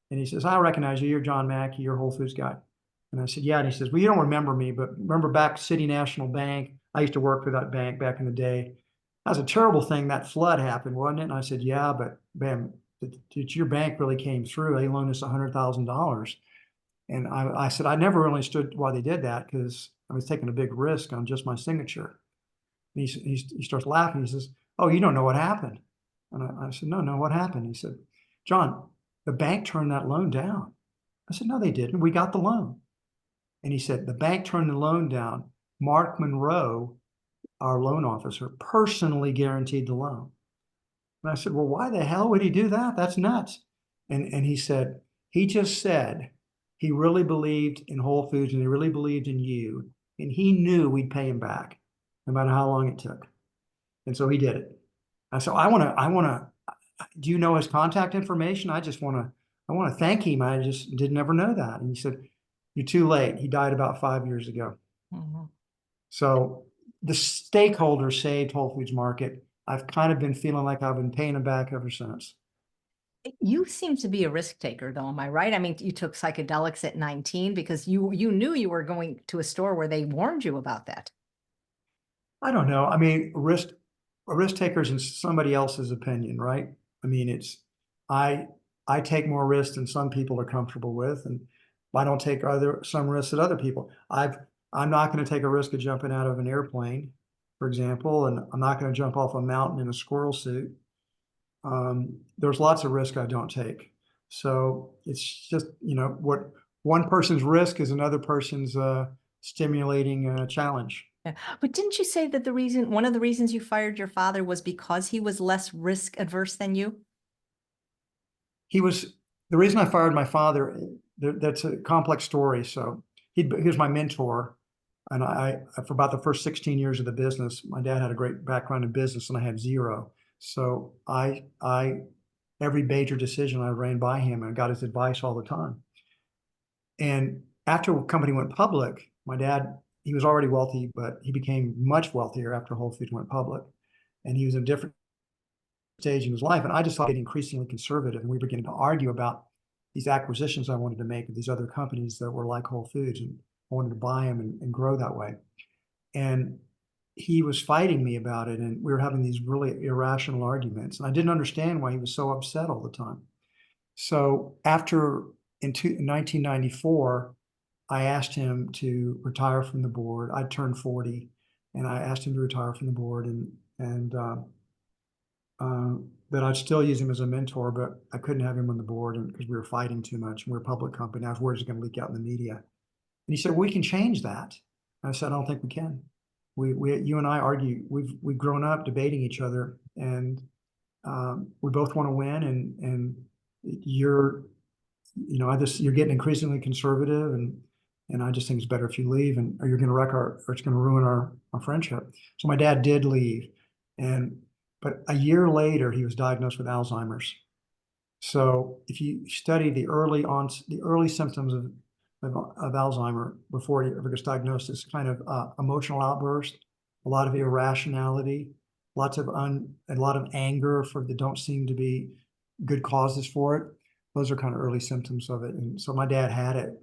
and he says, I recognize you, you're John Mackey, you're a Whole Foods guy. And I said, yeah. And he says, well, you don't remember me, but remember back City National Bank? I used to work for that bank back in the day. That was a terrible thing, that flood happened, wasn't it? And I said, yeah, but bam, your bank really came through. They loaned us $100,000. And I said, I never really understood why they did that, because I was taking a big risk on just my signature. And he starts laughing. He says, oh, you don't know what happened. And I said, no, what happened? He said, John, the bank turned that loan down. I said, no, they didn't. We got the loan. And he said, the bank turned the loan down. Mark Monroe, our loan officer, personally guaranteed the loan. And I said, well, why the hell would he do that? That's nuts. And he said, he just said he really believed in Whole Foods, and he really believed in you. And he knew we'd pay him back, no matter how long it took. And so he did it. I said, do you know his contact information? I want to thank him. I just didn't ever know that. And he said, you're too late. He died about 5 years ago. Mm-hmm. So the stakeholders saved Whole Foods Market. I've kind of been feeling like I've been paying them back ever since. You seem to be a risk taker, though. Am I right? I mean, you took psychedelics at 19 because you knew you were going to a store where they warned you about that. I don't know. I mean, a risk taker is in somebody else's opinion, right? I mean, I take more risks than some people are comfortable with, and I don't take some risks that other people. I'm not going to take a risk of jumping out of an airplane, for example, and I'm not going to jump off a mountain in a squirrel suit. There's lots of risk I don't take. So it's just, what one person's risk is another person's stimulating challenge. Yeah. But didn't you say that one of the reasons you fired your father was because he was less risk adverse than you? The reason I fired my father, that's a complex story. So he was my mentor. And for about the first 16 years of the business, my dad had a great background in business and I had zero. So every major decision I ran by him and got his advice all the time. And after the company went public, my dad, he was already wealthy, but he became much wealthier after Whole Foods went public. And he was in a different stage in his life. And I just started getting increasingly conservative. And we were beginning to argue about these acquisitions I wanted to make of these other companies that were like Whole Foods. And I wanted to buy them and grow that way. And he was fighting me about it. And we were having these really irrational arguments. And I didn't understand why he was so upset all the time. So in 1994, I asked him to retire from the board. I turned 40 and I asked him to retire from the board and that I'd still use him as a mentor, but I couldn't have him on the board because we were fighting too much. We're a public company. I was worried it was going to leak out in the media. And he said, we can change that. I said, I don't think we can. You and I argue. We've grown up debating each other, and we both want to win. And you're getting increasingly conservative, and I just think it's better if you leave, or you're going to or it's going to ruin our friendship. So my dad did leave, but a year later he was diagnosed with Alzheimer's. So if you study the early symptoms of Alzheimer before he ever gets diagnosed, it's kind of emotional outburst, a lot of irrationality, a lot of anger for that don't seem to be good causes for it. Those are kind of early symptoms of it. And so my dad had it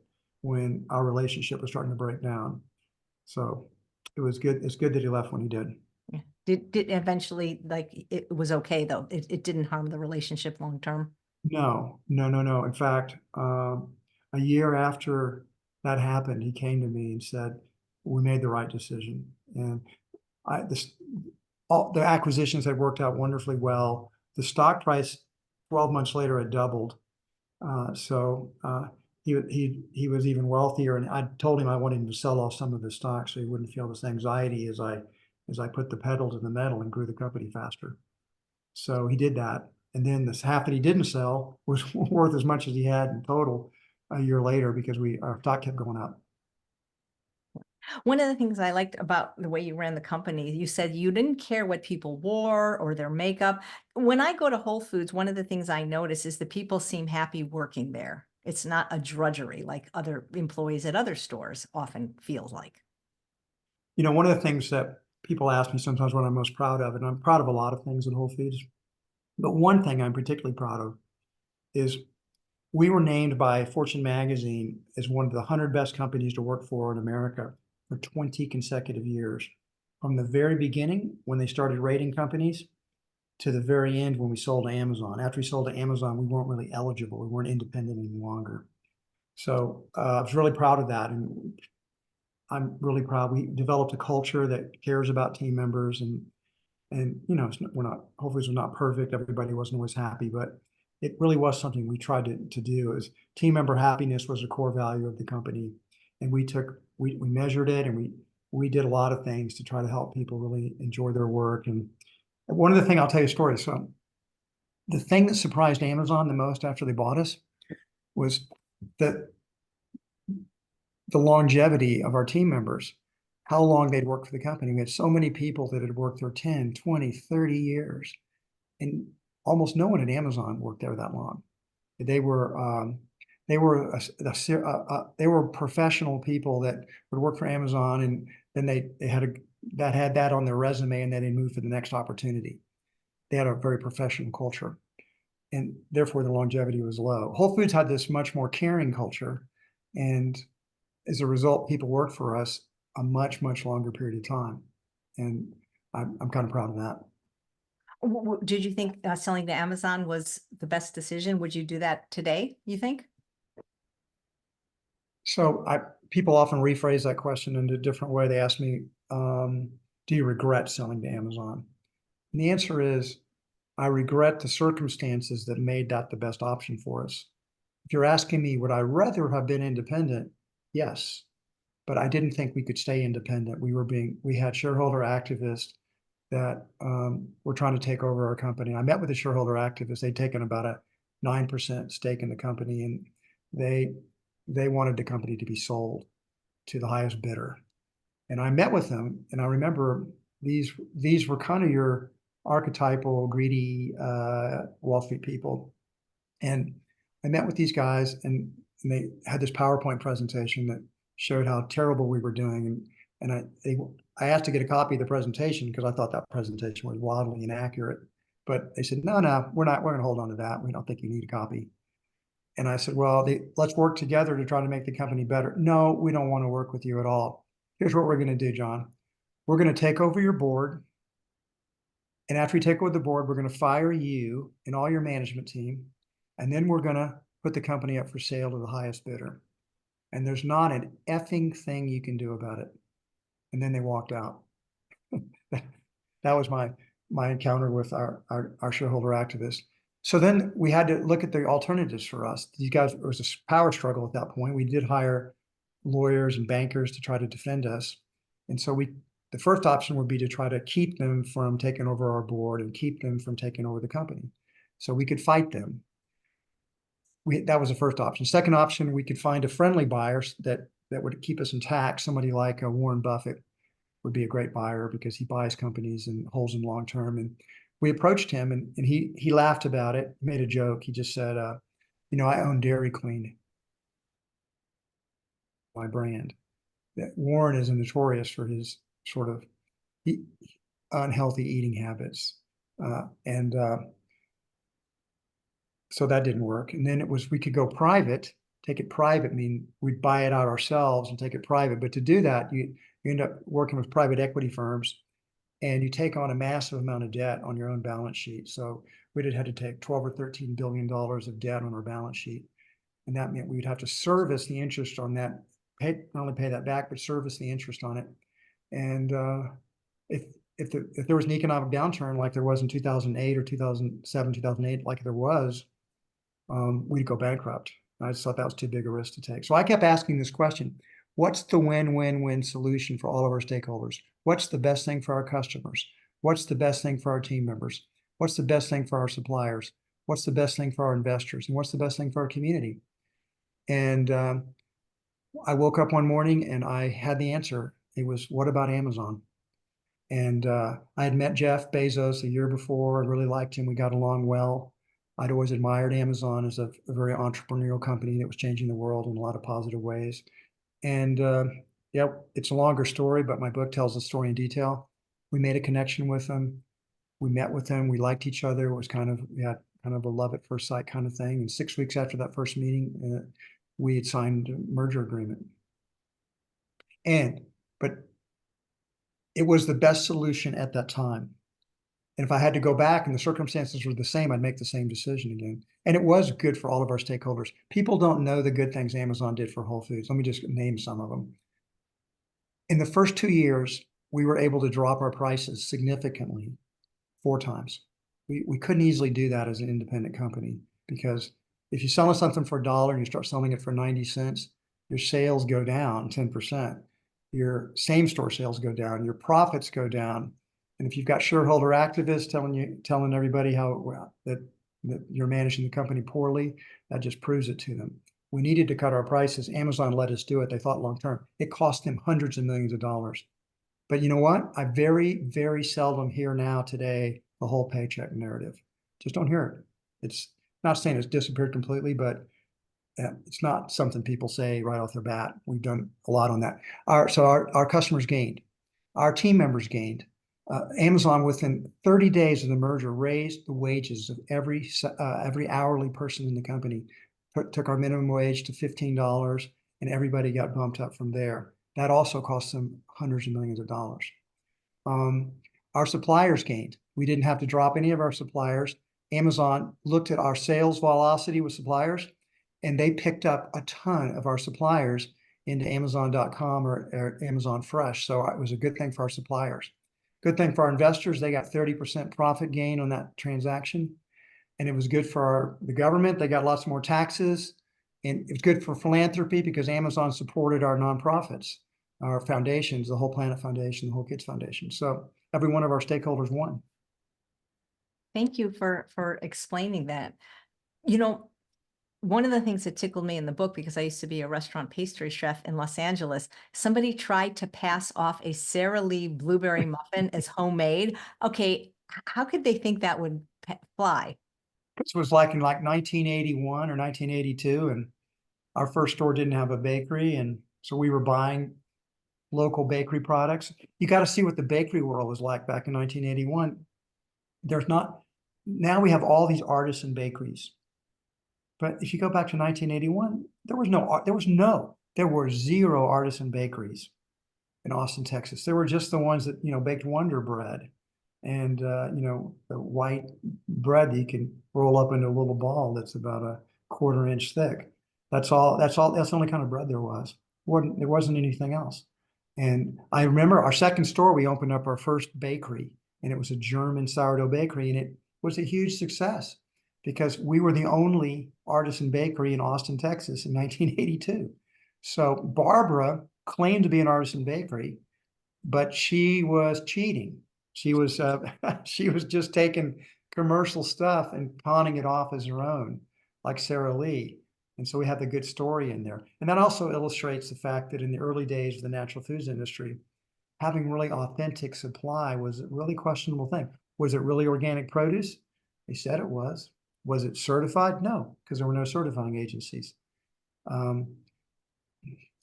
when our relationship was starting to break down. So it was good. It's good that he left when he did. Yeah. Did eventually, like, it was okay though? It didn't harm the relationship long term? No. In fact, a year after that happened, he came to me and said, we made the right decision. And all the acquisitions had worked out wonderfully well. The stock price 12 months later had doubled. He was even wealthier, and I told him I wanted him to sell off some of his stock so he wouldn't feel this anxiety as I put the pedal to the metal and grew the company faster. So he did that. And then this half that he didn't sell was worth as much as he had in total a year later because our stock kept going up. One of the things I liked about the way you ran the company, you said you didn't care what people wore or their makeup. When I go to Whole Foods, one of the things I notice is the people seem happy working there. It's not a drudgery like other employees at other stores often feels like. One of the things that people ask me sometimes what I'm most proud of, and I'm proud of a lot of things at Whole Foods, but one thing I'm particularly proud of is we were named by Fortune magazine as one of the 100 best companies to work for in America for 20 consecutive years. From the very beginning, when they started rating companies, to the very end when we sold to Amazon. After we sold to Amazon, we weren't really eligible. We weren't independent any longer. So I was really proud of that. And I'm really proud. We developed a culture that cares about team members and Whole Foods was not perfect. Everybody wasn't always happy, but it really was something we tried to do. Is team member happiness was a core value of the company. And we measured it, and we did a lot of things to try to help people really enjoy their work. And one of the things, I'll tell you a story. So the thing that surprised Amazon the most after they bought us was that the longevity of our team members, how long they'd worked for the company. We had so many people that had worked there 10, 20, 30 years. And almost no one at Amazon worked there that long. They were professional people that would work for Amazon, and then they had that on their resume, and then they moved to the next opportunity. They had a very professional culture, and therefore the longevity was low. Whole Foods had this much more caring culture, and as a result, people worked for us a much longer period of time, and I'm kind of proud of that. Did you think selling to Amazon was the best decision? Would you do that today, you think? So people often rephrase that question in a different way. They ask me, do you regret selling to Amazon? And the answer is, I regret the circumstances that made that the best option for us. If you're asking me, would I rather have been independent? Yes, but I didn't think we could stay independent. We had shareholder activists that were trying to take over our company. I met with a shareholder activist. They'd taken about a 9% stake in the company, and they wanted the company to be sold. to the highest bidder. And I met with them, and I remember these were kind of your archetypal greedy Wall Street people. And I met with these guys, and they had this PowerPoint presentation that showed how terrible we were doing. And I asked to get a copy of the presentation because I thought that presentation was wildly inaccurate. But they said, no, we're going to hold on to that. We don't think you need a copy. And I said, well, let's work together to try to make the company better. No, we don't want to work with you at all. Here's what we're going to do, John. We're going to take over your board. And after we take over the board, we're going to fire you and all your management team. And then we're going to put the company up for sale to the highest bidder. And there's not an effing thing you can do about it. And then they walked out. That was my encounter with our shareholder activists. So then we had to look at the alternatives for us. These guys, it was a power struggle at that point. We did hire lawyers and bankers to try to defend us. And so the first option would be to try to keep them from taking over our board and keep them from taking over the company. So we could fight them. That was the first option. Second option, we could find a friendly buyer that would keep us intact. Somebody like Warren Buffett would be a great buyer because he buys companies and holds them long term. And we approached him, and he laughed about it, made a joke. He just said, I own Dairy Queen, my brand. That Warren is notorious for his sort of unhealthy eating habits. So that didn't work. And then we could go private, take it private, we'd buy it out ourselves and take it private. But to do that, you end up working with private equity firms, and you take on a massive amount of debt on your own balance sheet. So we'd had to take $12 or $13 billion of debt on our balance sheet. And that meant we'd have to service the interest on that, not only pay that back, but service the interest on it. And if there was an economic downturn like there was in 2008 or 2007, 2008, like there was, we'd go bankrupt. I just thought that was too big a risk to take. So I kept asking this question: what's the win-win-win solution for all of our stakeholders? What's the best thing for our customers? What's the best thing for our team members? What's the best thing for our suppliers? What's the best thing for our investors? And what's the best thing for our community? And I woke up one morning and I had the answer. It was, what about Amazon? And I had met Jeff Bezos a year before. I really liked him. We got along well. I'd always admired Amazon as a very entrepreneurial company that was changing the world in a lot of positive ways. And yeah, it's a longer story, but my book tells the story in detail. We made a connection with them. We met with them. We liked each other. It was kind of a love at first sight kind of thing. And 6 weeks after that first meeting, we had signed a merger agreement. But it was the best solution at that time. And if I had to go back and the circumstances were the same, I'd make the same decision again. And it was good for all of our stakeholders. People don't know the good things Amazon did for Whole Foods. Let me just name some of them. In the first 2 years, we were able to drop our prices significantly 4 times. We couldn't easily do that as an independent company, because if you sell something for $1 and you start selling it for 90 cents, your sales go down 10%. Your same store sales go down, your profits go down. And if you've got shareholder activists telling everybody that you're managing the company poorly, that just proves it to them. We needed to cut our prices. Amazon let us do it. They thought long term. It cost them hundreds of millions of dollars. But you know what? I very, very seldom hear now today the whole paycheck narrative. Just don't hear it. It's not saying it's disappeared completely, but it's not something people say right off their bat. We've done a lot on that. Our customers gained. Our team members gained. Amazon, within 30 days of the merger, raised the wages of every hourly person in the company, took our minimum wage to $15, and everybody got bumped up from there. That also cost them hundreds of millions of dollars. Our suppliers gained. We didn't have to drop any of our suppliers. Amazon looked at our sales velocity with suppliers, and they picked up a ton of our suppliers into Amazon.com or Amazon Fresh. So it was a good thing for our suppliers. Good thing for our investors. They got 30% profit gain on that transaction. And it was good for the government. They got lots more taxes. And it was good for philanthropy because Amazon supported our nonprofits, our foundations, the Whole Planet Foundation, the Whole Kids Foundation. So every one of our stakeholders won. Thank you for explaining that. one of the things that tickled me in the book, because I used to be a restaurant pastry chef in Los Angeles, somebody tried to pass off a Sara Lee blueberry muffin as homemade. Okay, how could they think that would fly? This was like in like 1981 or 1982, and our first store didn't have a bakery, and so we were buying local bakery products. You got to see what the bakery world was like back in 1981. There's not, now we have all these artisan bakeries. But if you go back to 1981, there were zero artisan bakeries in Austin, Texas. There were just the ones that, baked Wonder Bread and, the white bread that you can roll up into a little ball that's about a quarter-inch thick. That's the only kind of bread there was. There wasn't anything else. And I remember our second store, we opened up our first bakery, and it was a German sourdough bakery, and it was a huge success because we were the only artisan bakery in Austin, Texas in 1982. So Barbara claimed to be an artisan bakery, but she was cheating. She was she was just taking commercial stuff and pawning it off as her own, like Sara Lee. And so we have the good story in there. And that also illustrates the fact that in the early days of the natural foods industry, having really authentic supply was a really questionable thing. Was it really organic produce? They said it was. Was it certified? No, because there were no certifying agencies.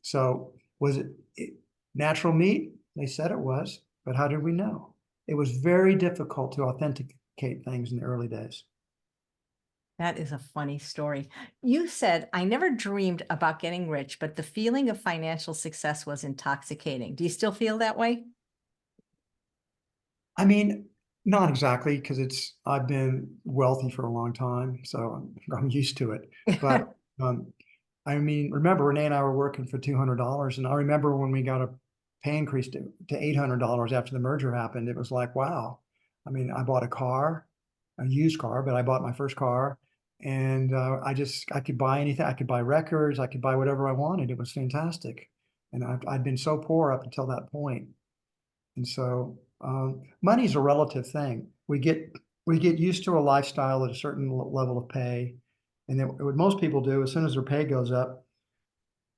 So was it natural meat? They said it was, but how did we know? It was very difficult to authenticate things in the early days. That is a funny story. You said, I never dreamed about getting rich, but the feeling of financial success was intoxicating. Do you still feel that way? I mean, not exactly, because I've been wealthy for a long time, so I'm used to it. But I mean, remember Renee and I were working for $200, and I remember when we got a pay increase to $800 after the merger happened. It was like, wow. I mean, I bought a used car, but I bought my first car, and I could buy anything. I could buy records. I could buy whatever I wanted. It was fantastic, and I'd been so poor up until that point. And so money's a relative thing. We get used to a lifestyle at a certain level of pay. And then what most people do, as soon as their pay goes up,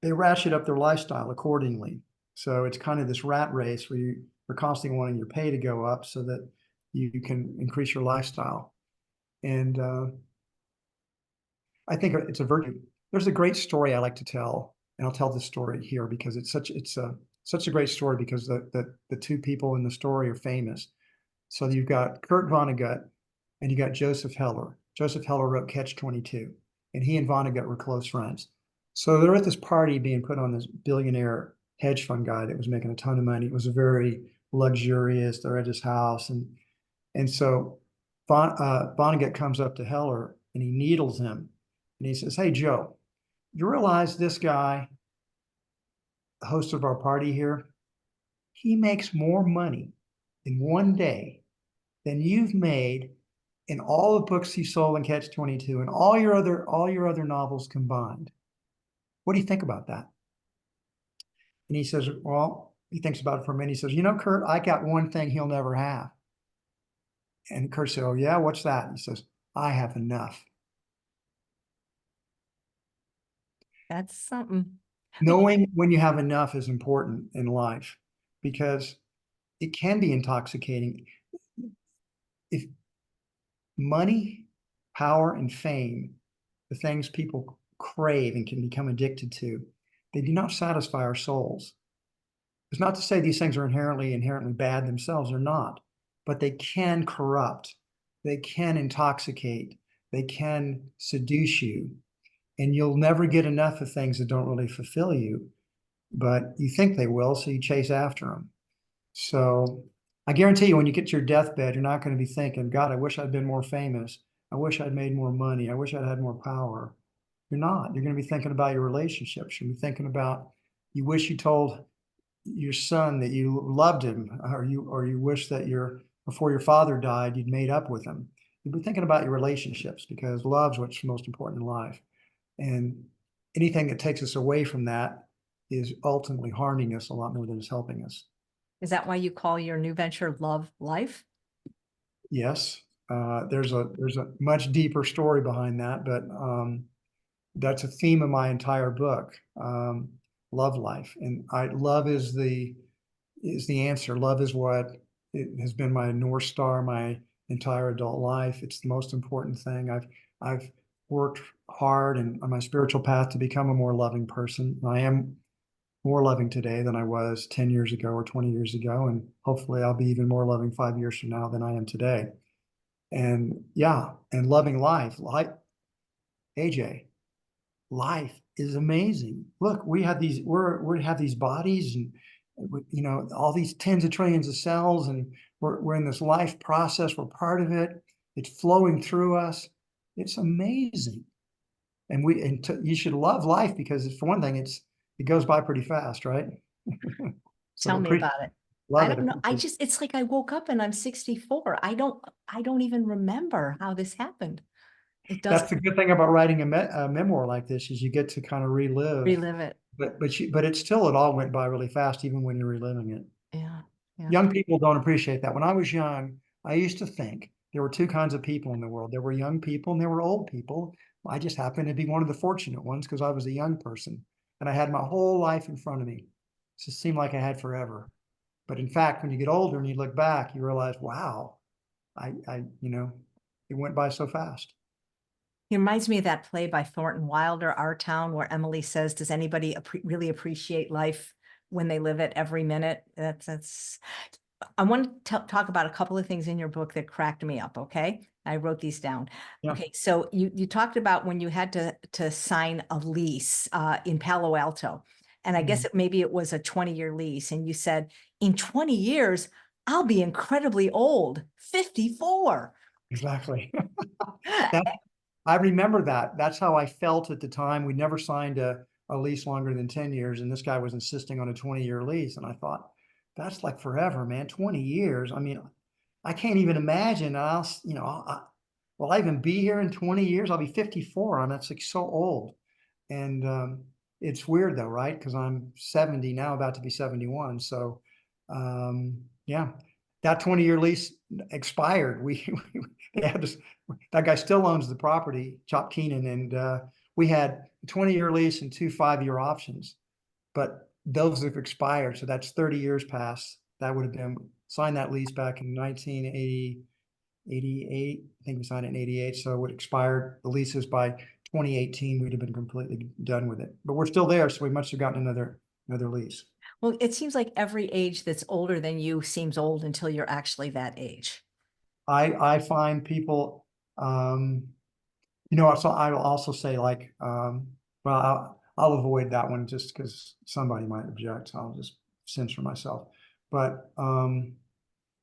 they ratchet up their lifestyle accordingly. So it's kind of this rat race where you're constantly wanting your pay to go up so that you can increase your lifestyle. And I think it's a virtue. There's a great story I like to tell, and I'll tell this story here because it's such a great story because the two people in the story are famous. So you've got Kurt Vonnegut and you got Joseph Heller. Joseph Heller wrote Catch-22, and he and Vonnegut were close friends. So they're at this party being put on this billionaire hedge fund guy that was making a ton of money. It was a very luxurious. They're at his house, and so Vonnegut comes up to Heller and he needles him, and he says, "Hey Joe, you realize this guy, the host of our party here, he makes more money in one day than you've made in all the books he sold in Catch-22 and all your other novels combined. What do you think about that?" And he says, well, he thinks about it for a minute. He says, Kurt, I got one thing he'll never have. And Kurt said, oh yeah, what's that? He says, I have enough. That's something. Knowing when you have enough is important in life because it can be intoxicating. If money, power, and fame, the things people crave and can become addicted to, they do not satisfy our souls. It's not to say these things are inherently bad themselves. They're not, but they can corrupt. They can intoxicate. They can seduce you, and you'll never get enough of things that don't really fulfill you, but you think they will, so you chase after them. So I guarantee you, when you get to your deathbed, you're not going to be thinking, God, I wish I'd been more famous. I wish I'd made more money. I wish I'd had more power. You're not. You're going to be thinking about your relationships. You'll be thinking about, you wish you told your son that you loved him, or you wish that before your father died, you'd made up with him. You'd be thinking about your relationships because love's what's most important in life. And anything that takes us away from that is ultimately harming us a lot more than it's helping us. Is that why you call your new venture Love Life? Yes, there's a much deeper story behind that, but that's a theme of my entire book. Love life, and love is the answer. Love is what it has been my North Star my entire adult life. It's the most important thing. I've worked hard and on my spiritual path to become a more loving person. I am more loving today than I was 10 years ago or 20 years ago. And hopefully I'll be even more loving 5 years from now than I am today. And yeah, and loving life. Like AJ, life is amazing. Look, we have these, we have these bodies and all these tens of trillions of cells, and we're in this life process. We're part of it. It's flowing through us. It's amazing. And you should love life because for one thing, it goes by pretty fast, right? So Tell me about it. I love it. don't know. It's like I woke up and I'm 64. I don't even remember how this happened. It does That's the good thing about writing a memoir like this is you get to kind of relive, relive it. but it all went by really fast, even when you're reliving it. Yeah. Yeah. Young people don't appreciate that. When I was young, I used to think there were two kinds of people in the world. There were young people and there were old people. I just happened to be one of the fortunate ones because I was a young person and I had my whole life in front of me. It just seemed like I had forever. But in fact, when you get older and you look back, you realize, wow, it went by so fast. It reminds me of that play by Thornton Wilder, Our Town, where Emily says, does anybody really appreciate life when they live it every minute? That's I want to talk about a couple of things in your book that cracked me up. Okay. I wrote these down. Yeah. Okay. So you talked about when you had to sign a lease in Palo Alto. And I guess maybe it was a 20-year lease. And you said, in 20 years, I'll be incredibly old, 54. Exactly. I remember that. That's how I felt at the time. We never signed a lease longer than 10 years. And this guy was insisting on a 20-year lease. And I thought, that's like forever, man. 20 years. I mean, I can't even imagine. Will I even be here in 20 years? I'll be 54. That's like so old. And it's weird though, right? Because I'm 70 now, about to be 71. So yeah, that 20-year lease expired. They had this, that guy still owns the property, Chop Keenan, and we had a 20-year lease and two 5-year options, but those have expired. So that's 30 years past. That would have been signed that lease back in 1988. I think we signed it in 88. So it expired. The leases by 2018, we'd have been completely done with it. But we're still there, so we must have gotten another lease. Well, it seems like every age that's older than you seems old until you're actually that age. I find people, so I will also say like, well, I'll avoid that one just because somebody might object. I'll just censor myself. But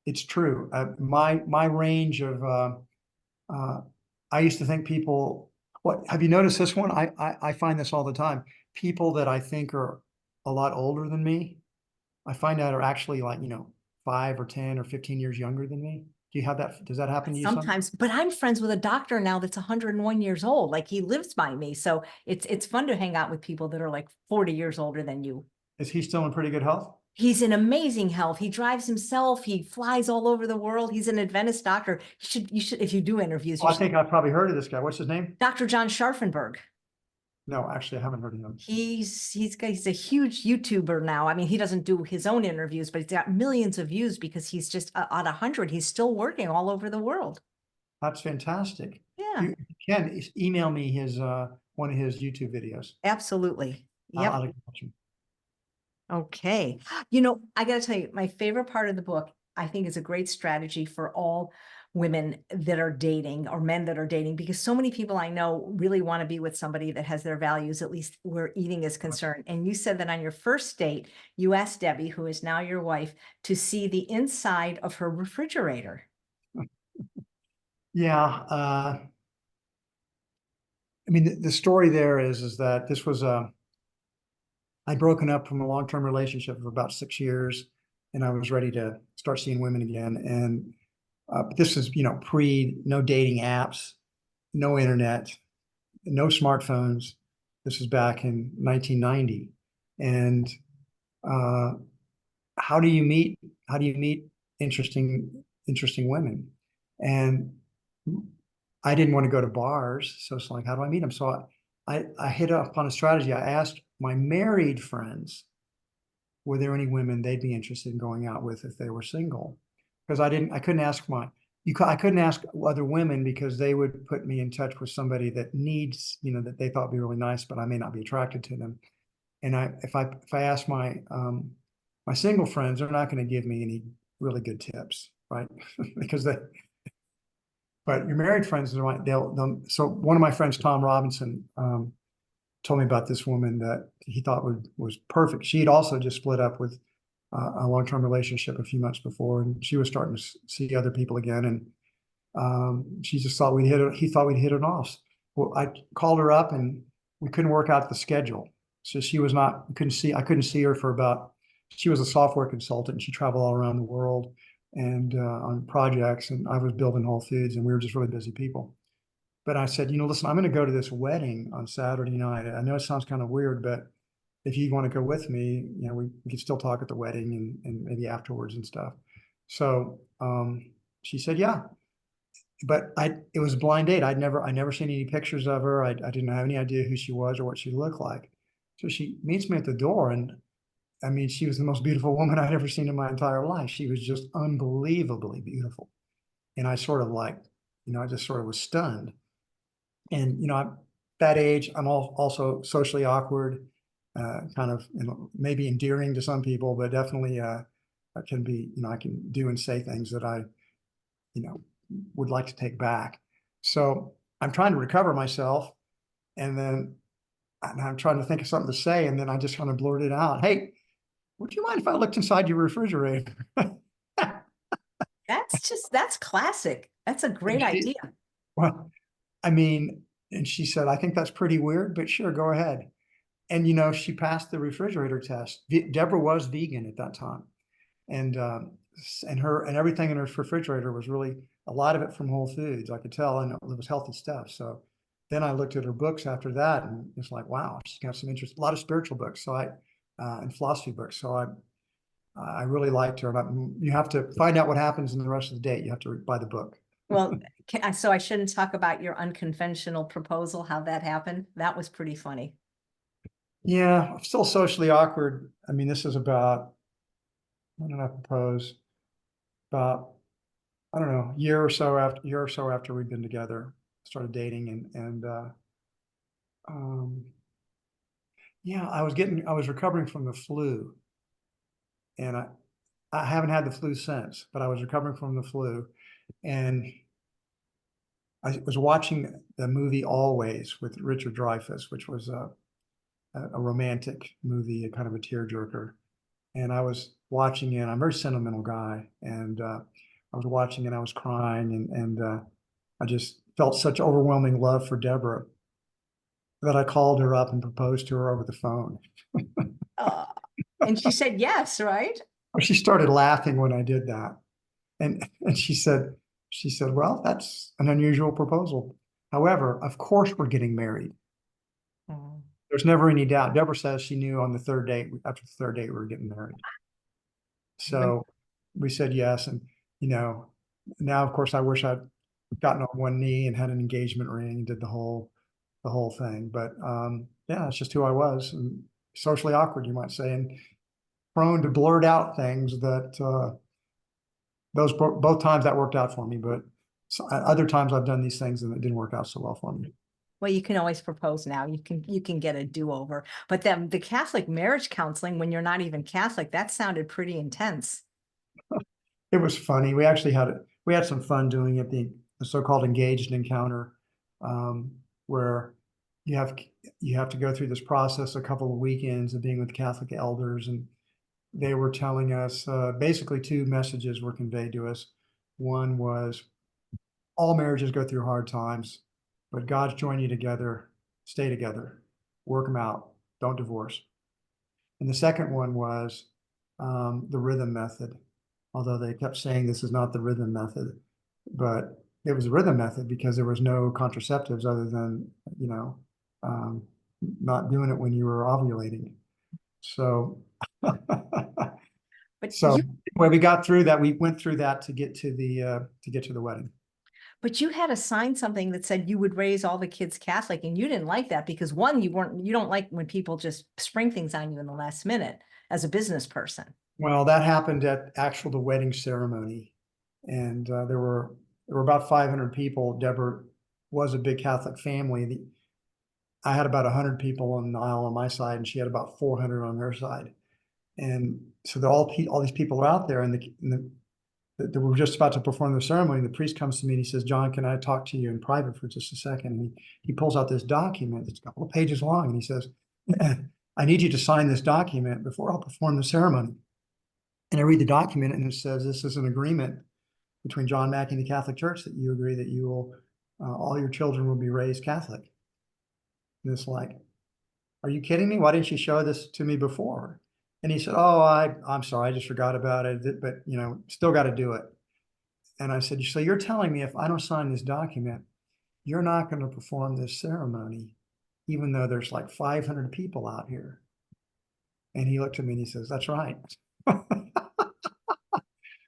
it's true. My range of, I used to think people, what have you noticed this one? I find this all the time. People that I think are a lot older than me, I find out are actually like, 5 or 10 or 15 years younger than me. Do you have that? Does that happen to you sometimes? But I'm friends with a doctor now that's 101 years old. Like he lives by me. So it's fun to hang out with people that are like 40 years older than you. Is he still in pretty good health? He's in amazing health. He drives himself. He flies all over the world. He's an Adventist doctor. You should, if you do interviews. I think I've probably heard of this guy. What's his name? Dr. John Scharfenberg. No, actually, I haven't heard of him. He's a huge YouTuber now. I mean, he doesn't do his own interviews, but he's got millions of views because he's just at 100. He's still working all over the world. That's fantastic. Yeah. You can email me his one of his YouTube videos. Absolutely. Yep. I'll watch him. Okay. I got to tell you, my favorite part of the book, I think, is a great strategy for all women that are dating or men that are dating, because so many people I know really want to be with somebody that has their values, at least where eating is concerned. And you said that on your first date, you asked Debbie, who is now your wife, to see the inside of her refrigerator. Yeah. I mean, the story there is that this was I'd broken up from a long-term relationship of about 6 years, and I was ready to start seeing women again. And this is, no dating apps, no internet, no smartphones. This was back in 1990. And how do you meet interesting women? And I didn't want to go to bars, so it's like, how do I meet them? So I hit upon a strategy. I asked my married friends, were there any women they'd be interested in going out with if they were single? Because I couldn't ask I couldn't ask other women because they would put me in touch with somebody that needs, that they thought would be really nice, but I may not be attracted to them. And if I ask my single friends, they're not going to give me any really good tips, right? Because but your married friends, they'll. So one of my friends, Tom Robinson, told me about this woman that he thought was perfect. She had also just split up with a long-term relationship a few months before, and she was starting to see other people again. And she just thought he thought we'd hit it off. Well, I called her up and we couldn't work out the schedule. So she was not, I couldn't see her for she was a software consultant and she traveled all around the world and on projects. And I was building Whole Foods and we were just really busy people. But I said, listen, I'm going to go to this wedding on Saturday night. I know it sounds kind of weird, but if you want to go with me, we could still talk at the wedding and maybe afterwards and stuff. So she said, yeah. But it was a blind date. I never seen any pictures of her. I didn't have any idea who she was or what she looked like. So she meets me at the door, and I mean, she was the most beautiful woman I'd ever seen in my entire life. She was just unbelievably beautiful. And I sort of I just sort of was stunned. And, I'm that age, I'm also socially awkward, kind of, maybe endearing to some people, but definitely I can be, I can do and say things that I, would like to take back. So I'm trying to recover myself. And then I'm trying to think of something to say. And then I just kind of blurted out, hey, would you mind if I looked inside your refrigerator? That's classic. That's a great idea. Well, I mean, and she said, I think that's pretty weird, but sure, go ahead. And, she passed the refrigerator test. Deborah was vegan at that time. And everything in her refrigerator was really a lot of it from Whole Foods. I could tell, and it was healthy stuff. So then I looked at her books after that, and it's like, wow, she's got some interest, a lot of spiritual books. So and philosophy books. So I really liked her. And you have to find out what happens in the rest of the date. You have to buy the book. Well, so I shouldn't talk about your unconventional proposal, how that happened. That was pretty funny. Yeah, I'm still socially awkward. I mean, this is about, when did I propose? About, I don't know, year or so after we'd been together, started dating yeah, I was recovering from the flu, and I haven't had the flu since, but I was recovering from the flu, and I was watching the movie Always with Richard Dreyfuss, which was a romantic movie, a kind of a tearjerker. And I was watching it. I'm a very sentimental guy, and I was watching it. I was crying, and I just felt such overwhelming love for Deborah that I called her up and proposed to her over the phone. And she said yes, right? She started laughing when I did that, and she said, "Well, that's an unusual proposal. However, of course we're getting married. Oh. There's never any doubt." Deborah says she knew on the third date, after the third date, we were getting married. So we said yes, and now of course I wish I'd gotten on one knee and had an engagement ring and did the whole thing. But yeah, it's just who I was, and socially awkward, you might say, and prone to blurt out things that those both times that worked out for me, but other times I've done these things and it didn't work out so well for me. Well, you can always propose now. You can get a do-over. But then the Catholic marriage counseling, when you're not even Catholic, that sounded pretty intense. It was funny. We had some fun doing it, the so-called engaged encounter, where you have to go through this process, a couple of weekends of being with Catholic elders, and they were telling us basically two messages were conveyed to us. One was all marriages go through hard times, but God's joined you together, stay together, work them out, don't divorce. And the second one was the rhythm method, although they kept saying this is not the rhythm method, but it was a rhythm method because there was no contraceptives other than, not doing it when you were ovulating. So, But so when we got through that, we went through that to get to the wedding. But you had to sign something that said you would raise all the kids Catholic, and you didn't like that because one, you don't like when people just spring things on you in the last minute as a business person. Well, that happened at the wedding ceremony, and there were about 500 people. Deborah was a big Catholic family. I had about 100 people on the aisle on my side, and she had about 400 on her side. And so all these people are out there, and they were just about to perform the ceremony. The priest comes to me and he says, "John, can I talk to you in private for just a second?" And he pulls out this document that's a couple of pages long, and he says, "I need you to sign this document before I'll perform the ceremony." And I read the document, and it says, "This is an agreement between John Mackey and the Catholic Church that you agree that you will, all your children will be raised Catholic." And it's like, "Are you kidding me? Why didn't you show this to me before?" And he said, "Oh, I'm sorry, I just forgot about it, but still got to do it." And I said, "So you're telling me if I don't sign this document, you're not going to perform this ceremony, even though there's like 500 people out here?" And he looked at me and he says, "That's right."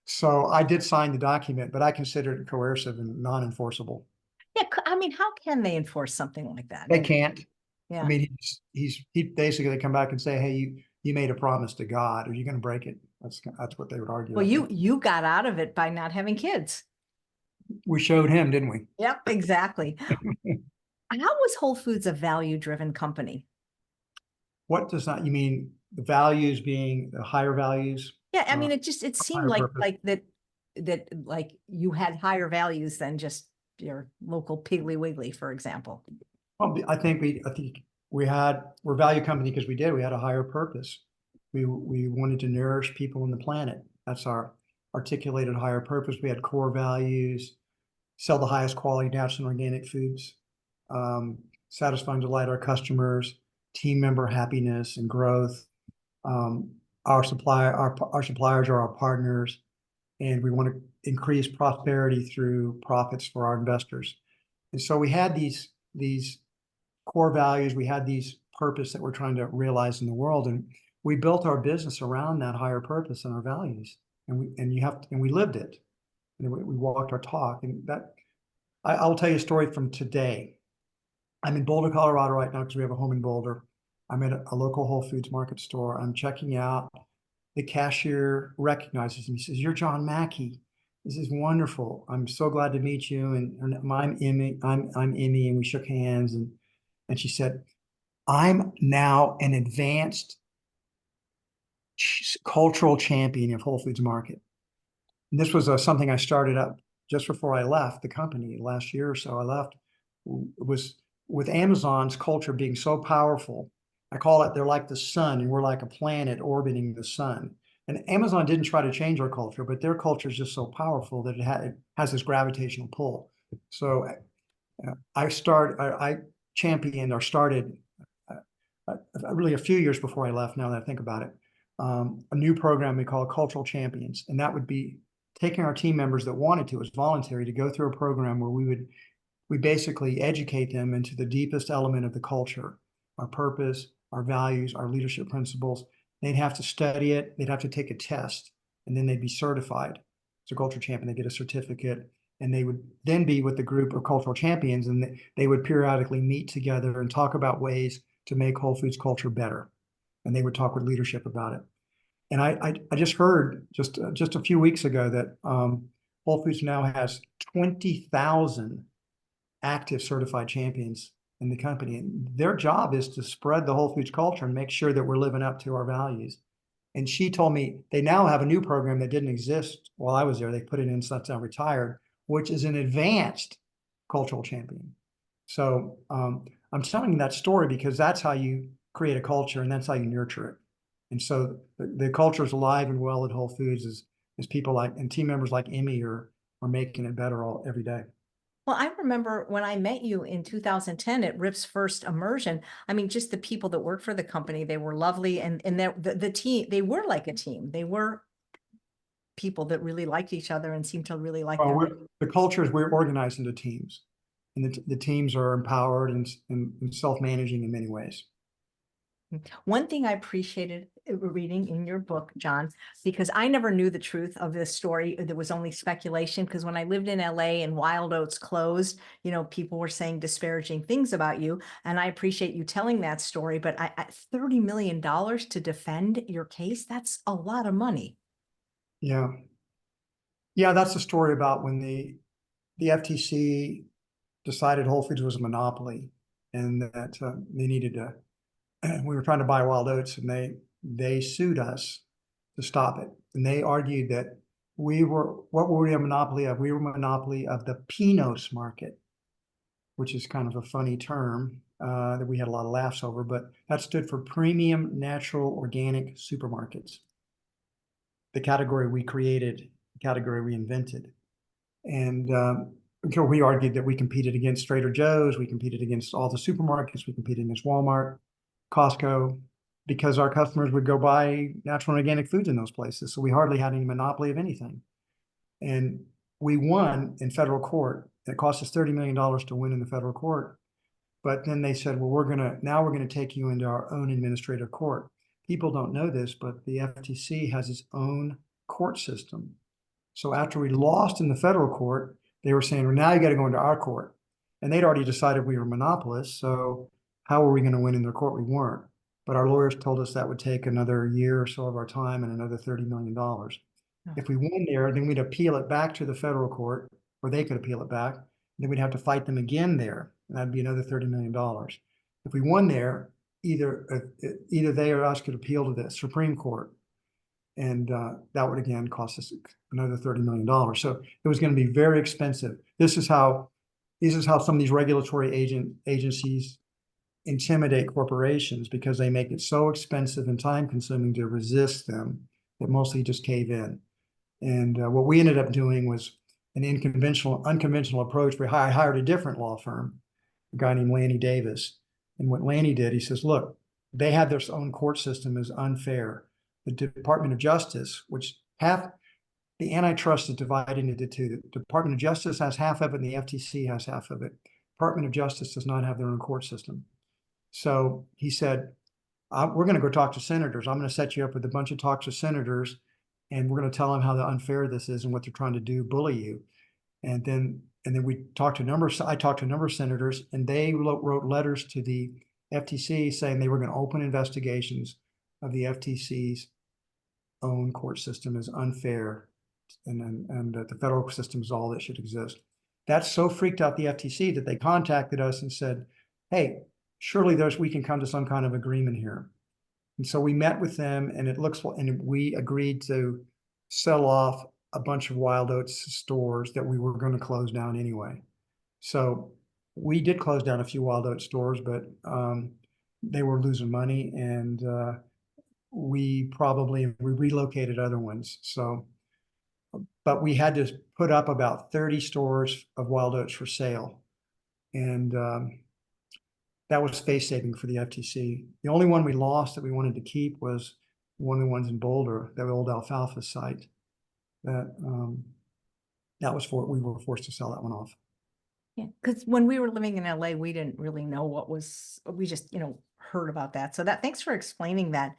So I did sign the document, but I considered it coercive and non-enforceable. Yeah, I mean, how can they enforce something like that? They can't. I Yeah. mean, he basically they come back and say, "Hey, you made a promise to God. Are you going to break it?" That's what they would argue. Well, I think you got out of it by not having kids. we showed him, didn't we? Yep, exactly. How was Whole Foods a value-driven company? What does that, you mean the values being the higher values, Yeah, I mean, it seemed higher purpose? like that like you had higher values than just your local Piggly Wiggly, for example. Well, I think we're a value company because we had a higher purpose. We wanted to nourish people on the planet. That's our articulated higher purpose. We had core values: sell the highest quality natural and organic foods, satisfy and delight our customers, team member happiness and growth. Um, our suppliers are our partners, and we want to increase prosperity through profits for our investors. And so we had these core values, we had these purpose that we're trying to realize in the world, and we built our business around that higher purpose and our values, and we lived it, and we walked our talk. And that I'll tell you a story from today. I'm in Boulder, Colorado right now because we have a home in Boulder. I'm at a local Whole Foods market store. I'm checking out. The cashier recognizes me. He says, "You're John Mackey. This is wonderful. I'm so glad to meet you." And I'm Emmy. I'm Emmy, and we shook hands. And she said, "I'm now an advanced cultural champion of Whole Foods Market." And this was something I started up just before I left the company last year or so. I left. It was with Amazon's culture being so powerful. I call it, they're like the sun, and we're like a planet orbiting the sun. And Amazon didn't try to change our culture, but their culture is just so powerful that it has this gravitational pull. So I championed or started really a few years before I left, now that I think about it, a new program we call Cultural Champions. And that would be taking our team members that wanted to, it was voluntary, to go through a program where we basically educate them into the deepest element of the culture, our purpose, our values, our leadership principles. They'd have to study it, they'd have to take a test, and then they'd be certified as a culture champion. They get a certificate, and they would then be with the group of cultural champions, and they would periodically meet together and talk about ways to make Whole Foods culture better. And they would talk with leadership about it. And I just heard just a few weeks ago that Whole Foods now has 20,000 active certified champions in the company. And their job is to spread the Whole Foods culture and make sure that we're living up to our values. And she told me they now have a new program that didn't exist while I was there. They put it in since I retired, which is an advanced cultural champion. So I'm telling you that story because that's how you create a culture, and that's how you nurture it. And so the culture is alive and well at Whole Foods as people like, and team members like Emmy are making it better every day. Well, I remember when I met you in 2010 at Rip's first immersion. I mean, just the people that worked for the company, they were lovely. And the team, they were like a team. They were people that really liked each other and seemed to really like Well, their. the culture is we're organized into teams, and the teams are empowered and self-managing in many ways. One thing I appreciated reading in your book, John, because I never knew the truth of this story. There was only speculation, because when I lived in LA and Wild Oats closed, people were saying disparaging things about you. And I appreciate you telling that story, but $30 million to defend your case, that's a lot of money. Yeah. Yeah, that's the story about when the FTC decided Whole Foods was a monopoly and that they needed to, we were trying to buy Wild Oats and they sued us to stop it. And they argued that what were we a monopoly of? We were a monopoly of the Pinos market, which is kind of a funny term that we had a lot of laughs over, but that stood for Premium Natural Organic Supermarkets, the category we created, the category we invented. And we argued that we competed against Trader Joe's, we competed against all the supermarkets, we competed against Walmart, Costco, because our customers would go buy natural and organic foods in those places. So we hardly had any monopoly of anything. And we won in federal court. It cost us $30 million to win in the federal court. But then they said, well, we're gonna take you into our own administrative court. People don't know this, but the FTC has its own court system. So after we lost in the federal court, they were saying, well, now you got to go into our court. And they'd already decided we were monopolists. So how were we going to win in their court? We weren't. But our lawyers told us that would take another year or so of our time and another $30 million. If we won there, then we'd appeal it back to the federal court, or they could appeal it back. Then we'd have to fight them again there. And that'd be another $30 million. If we won there, either they or us could appeal to the Supreme Court. And that would again cost us another $30 million. So it was going to be very expensive. This is how some of these regulatory agencies intimidate corporations, because they make it so expensive and time consuming to resist them that mostly just cave in. And what we ended up doing was an unconventional approach. I hired a different law firm, a guy named Lanny Davis. And what Lanny did, he says, look, they have their own court system is unfair. The Department of Justice, which the antitrust is divided into two. The Department of Justice has half of it and the FTC has half of it. Department of Justice does not have their own court system. So he said, we're going to go talk to senators. I'm going to set you up with a bunch of talks to senators, and we're going to tell them how unfair this is and what they're trying to do, bully you. And then we talked to I talked to a number of senators, and they wrote letters to the FTC saying they were going to open investigations of the FTC's own court system is unfair, and that the federal system is all that should exist. That so freaked out the FTC that they contacted us and said, hey, surely we can come to some kind of agreement here. And so we met with them, and we agreed to sell off a bunch of Wild Oats stores that we were going to close down anyway. So we did close down a few Wild Oats stores, but they were losing money, and we relocated other ones. So, but we had to put up about 30 stores of Wild Oats for sale. And that was space saving for the FTC. The only one we lost that we wanted to keep was one of the ones in Boulder, that old alfalfa site. We were forced to sell that one off. Yeah, because when we were living in LA, we didn't really know we just, heard about that. So thanks for explaining that.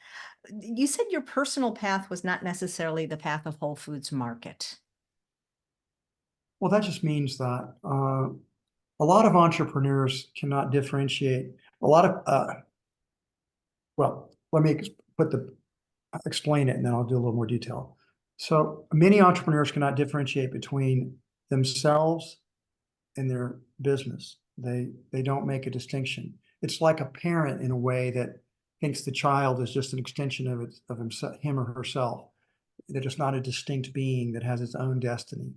You said your personal path was not necessarily the path of Whole Foods Market. Well, that just means that a lot of entrepreneurs cannot differentiate. Let me explain it, and then I'll do a little more detail. So many entrepreneurs cannot differentiate between themselves and their business. They don't make a distinction. It's like a parent in a way that thinks the child is just an extension of him or herself, that it's not a distinct being that has its own destiny.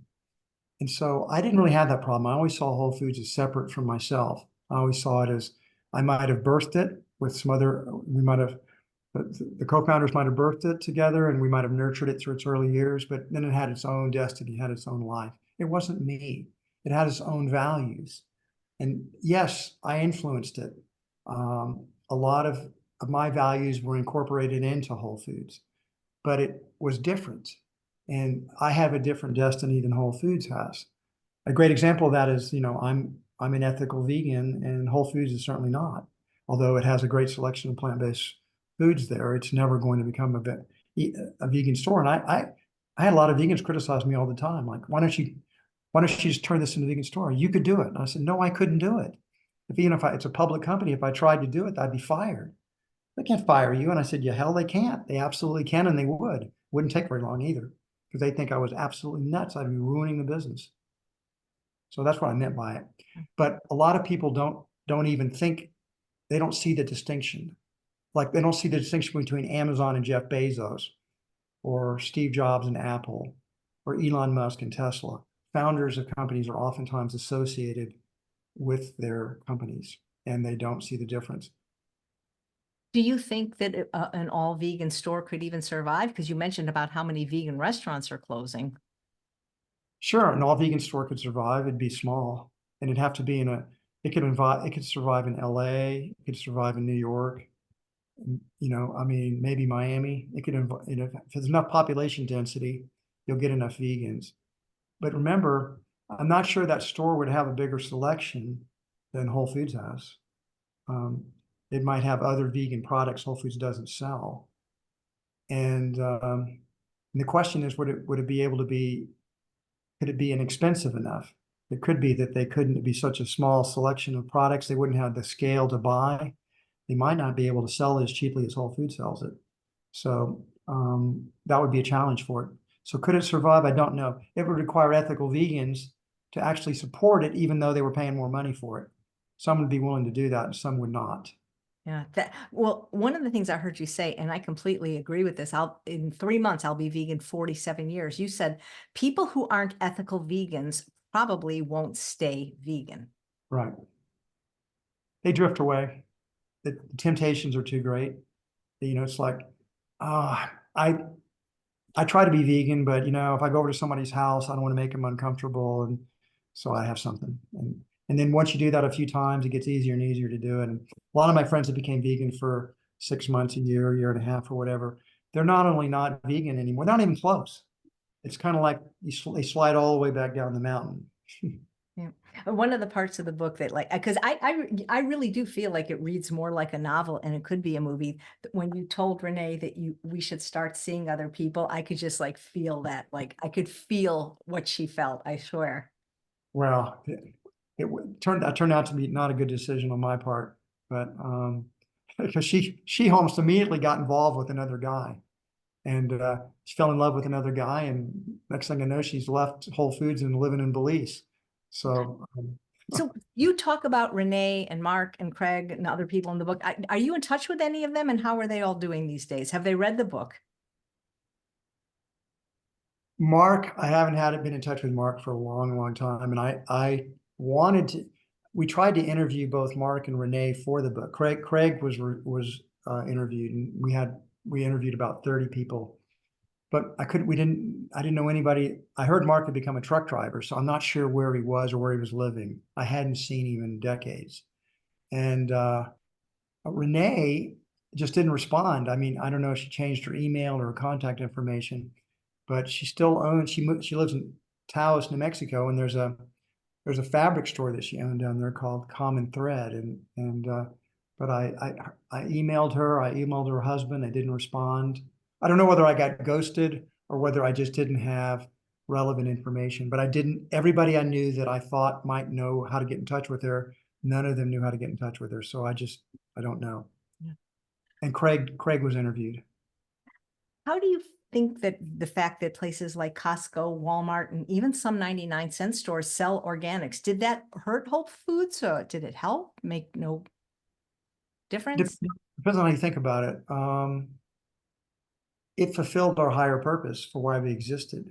And so I didn't really have that problem. I always saw Whole Foods as separate from myself. I always saw it as I might have birthed it with some other, the co-founders might have birthed it together, and we might have nurtured it through its early years, but then it had its own destiny, had its own life. It wasn't me. It had its own values. And yes, I influenced it. A lot of my values were incorporated into Whole Foods, but it was different. And I have a different destiny than Whole Foods has. A great example of that is, I'm an ethical vegan, and Whole Foods is certainly not, although it has a great selection of plant-based foods there, it's never going to become a vegan store. And I had a lot of vegans criticize me all the time. Like, why don't you just turn this into a vegan store? You could do it. And I said, no, I couldn't do it. If it's a public company, if I tried to do it, I'd be fired. They can't fire you. And I said, yeah, hell, they can't. They absolutely can. And they would. Wouldn't take very long either, because they think I was absolutely nuts. I'd be ruining the business. So that's what I meant by it. But a lot of people don't even think, they don't see the distinction. Like, they don't see the distinction between Amazon and Jeff Bezos, or Steve Jobs and Apple, or Elon Musk and Tesla. Founders of companies are oftentimes associated with their companies, and they don't see the difference. Do you think that an all vegan store could even survive? Because you mentioned about how many vegan restaurants are closing. Sure, an all vegan store could survive. It'd be small, and it'd have to be it could survive in LA, it could survive in New York, I mean, maybe Miami. It could, if there's enough population density, you'll get enough vegans. But remember, I'm not sure that store would have a bigger selection than Whole Foods has. It might have other vegan products Whole Foods doesn't sell. And the question is, would it be able to be, could it be inexpensive enough? It could be that they couldn't be such a small selection of products. They wouldn't have the scale to buy. They might not be able to sell it as cheaply as Whole Foods sells it. So that would be a challenge for it. So could it survive? I don't know. It would require ethical vegans to actually support it, even though they were paying more money for it. Some would be willing to do that, and some would not. Yeah, well, one of the things I heard you say, and I completely agree with this, in 3 months, I'll be vegan 47 years. You said people who aren't ethical vegans probably won't stay vegan. Right. They drift away. The temptations are too great. It's like, I try to be vegan, but if I go over to somebody's house, I don't want to make them uncomfortable, and so I have something. And then once you do that a few times, it gets easier and easier to do it. And a lot of my friends that became vegan for 6 months, a year and a half, or whatever, they're not only not vegan anymore, they're not even close. It's kind of like they slide all the way back down the mountain. Yeah. One of the parts of the book that, like, because I really do feel like it reads more like a novel, and it could be a movie. When you told Renee that we should start seeing other people, I could just like feel that, like I could feel what she felt, I swear. Well, it turned out to be not a good decision on my part, but because she almost immediately got involved with another guy, and she fell in love with another guy, and next thing I know, she's left Whole Foods and living in Belize. So you talk about Renee and Mark and Craig and other people in the book. Are you in touch with any of them, and how are they all doing these days? Have they read the book? Mark, I haven't been in touch with Mark for a long, long time, and I wanted to. We tried to interview both Mark and Renee for the book. Craig was interviewed, and we interviewed about 30 people, but I didn't know anybody. I heard Mark had become a truck driver, so I'm not sure where he was or where he was living. I hadn't seen him in decades, and Renee just didn't respond. I mean, I don't know if she changed her email or her contact information, but she still owns. She lives in Taos, New Mexico, and there's a fabric store that she owned down there called Common Thread, but I emailed her. I emailed her husband. They didn't respond. I don't know whether I got ghosted or whether I just didn't have relevant information, but I didn't. Everybody I knew that I thought might know how to get in touch with her, none of them knew how to get in touch with her. So I don't know. Yeah. And Craig was interviewed. How do you think that the fact that places like Costco, Walmart, and even some 99-cent stores sell organics, did that hurt Whole Foods, or did it help? Make no difference? Depends on how you think about it. It fulfilled our higher purpose for why we existed,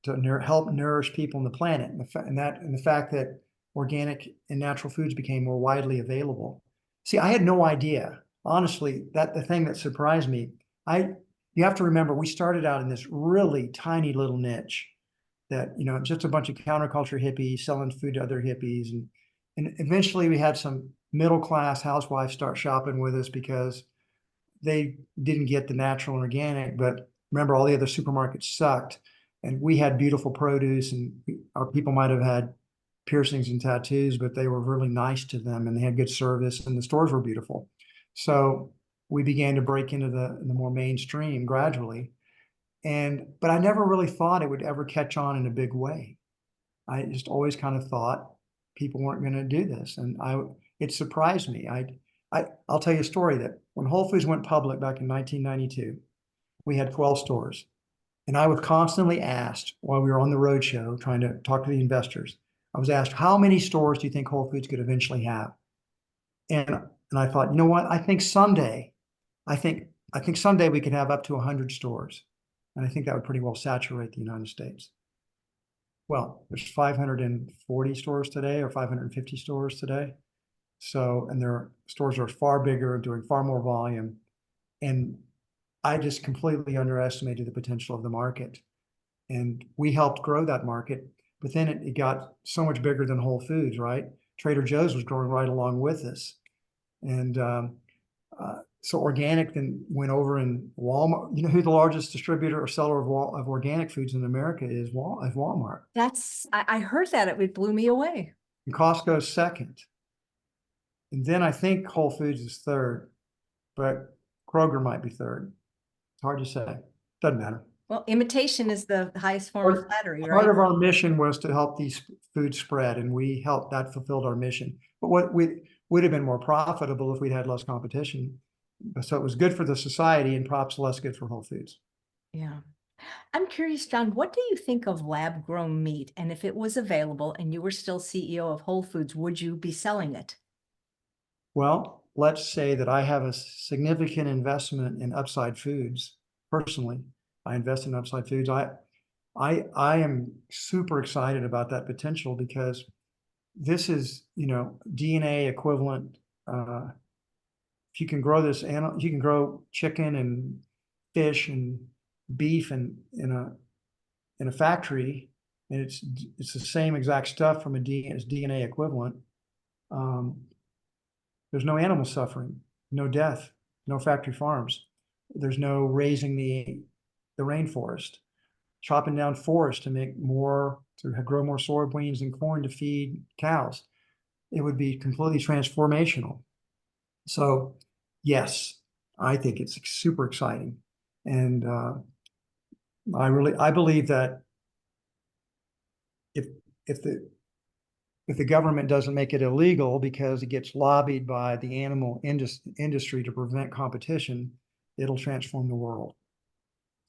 to help nourish people on the planet, and the fact that organic and natural foods became more widely available. See, I had no idea, honestly, that the thing that surprised me. You have to remember, we started out in this really tiny little niche that, just a bunch of counterculture hippies selling food to other hippies. And eventually we had some middle-class housewives start shopping with us because they didn't get the natural and organic, but remember, all the other supermarkets sucked, and we had beautiful produce, and our people might have had piercings and tattoos, but they were really nice to them, and they had good service, and the stores were beautiful. So we began to break into the more mainstream gradually. But I never really thought it would ever catch on in a big way. I just always kind of thought people weren't going to do this. And it surprised me. I'll tell you a story that when Whole Foods went public back in 1992, we had 12 stores. And I was constantly asked while we were on the roadshow trying to talk to the investors, I was asked, how many stores do you think Whole Foods could eventually have? And I thought, you know what? I think someday we could have up to 100 stores. And I think that would pretty well saturate the United States. Well, there's 540 stores today or 550 stores today. So, and their stores are far bigger, doing far more volume. And I just completely underestimated the potential of the market. And we helped grow that market, but then it got so much bigger than Whole Foods, right? Trader Joe's was growing right along with us. And so organic then went over in Walmart. You know who the largest distributor or seller of organic foods in America is? Walmart. I heard that. It blew me away. And Costco's second. And then I think Whole Foods is third, but Kroger might be third. It's hard to say. Doesn't matter. Well, imitation is the highest form of flattery, right? Part of our mission was to help these foods spread, and we helped. That fulfilled our mission. But what would have been more profitable if we'd had less competition. So it was good for the society and perhaps less good for Whole Foods. Yeah. I'm curious, John, what do you think of lab-grown meat? And if it was available and you were still CEO of Whole Foods, would you be selling it? Well, let's say that I have a significant investment in Upside Foods. Personally, I invest in Upside Foods. I am super excited about that potential because this is, DNA equivalent. If you can grow this animal, you can grow chicken and fish and beef in a factory, and it's the same exact stuff from it's DNA equivalent. There's no animal suffering, no death, no factory farms. There's no raising the rainforest, chopping down forests to grow more soybeans and corn to feed cows. It would be completely transformational. So yes, I think it's super exciting. And I believe that if the government doesn't make it illegal because it gets lobbied by the animal industry to prevent competition, it'll transform the world.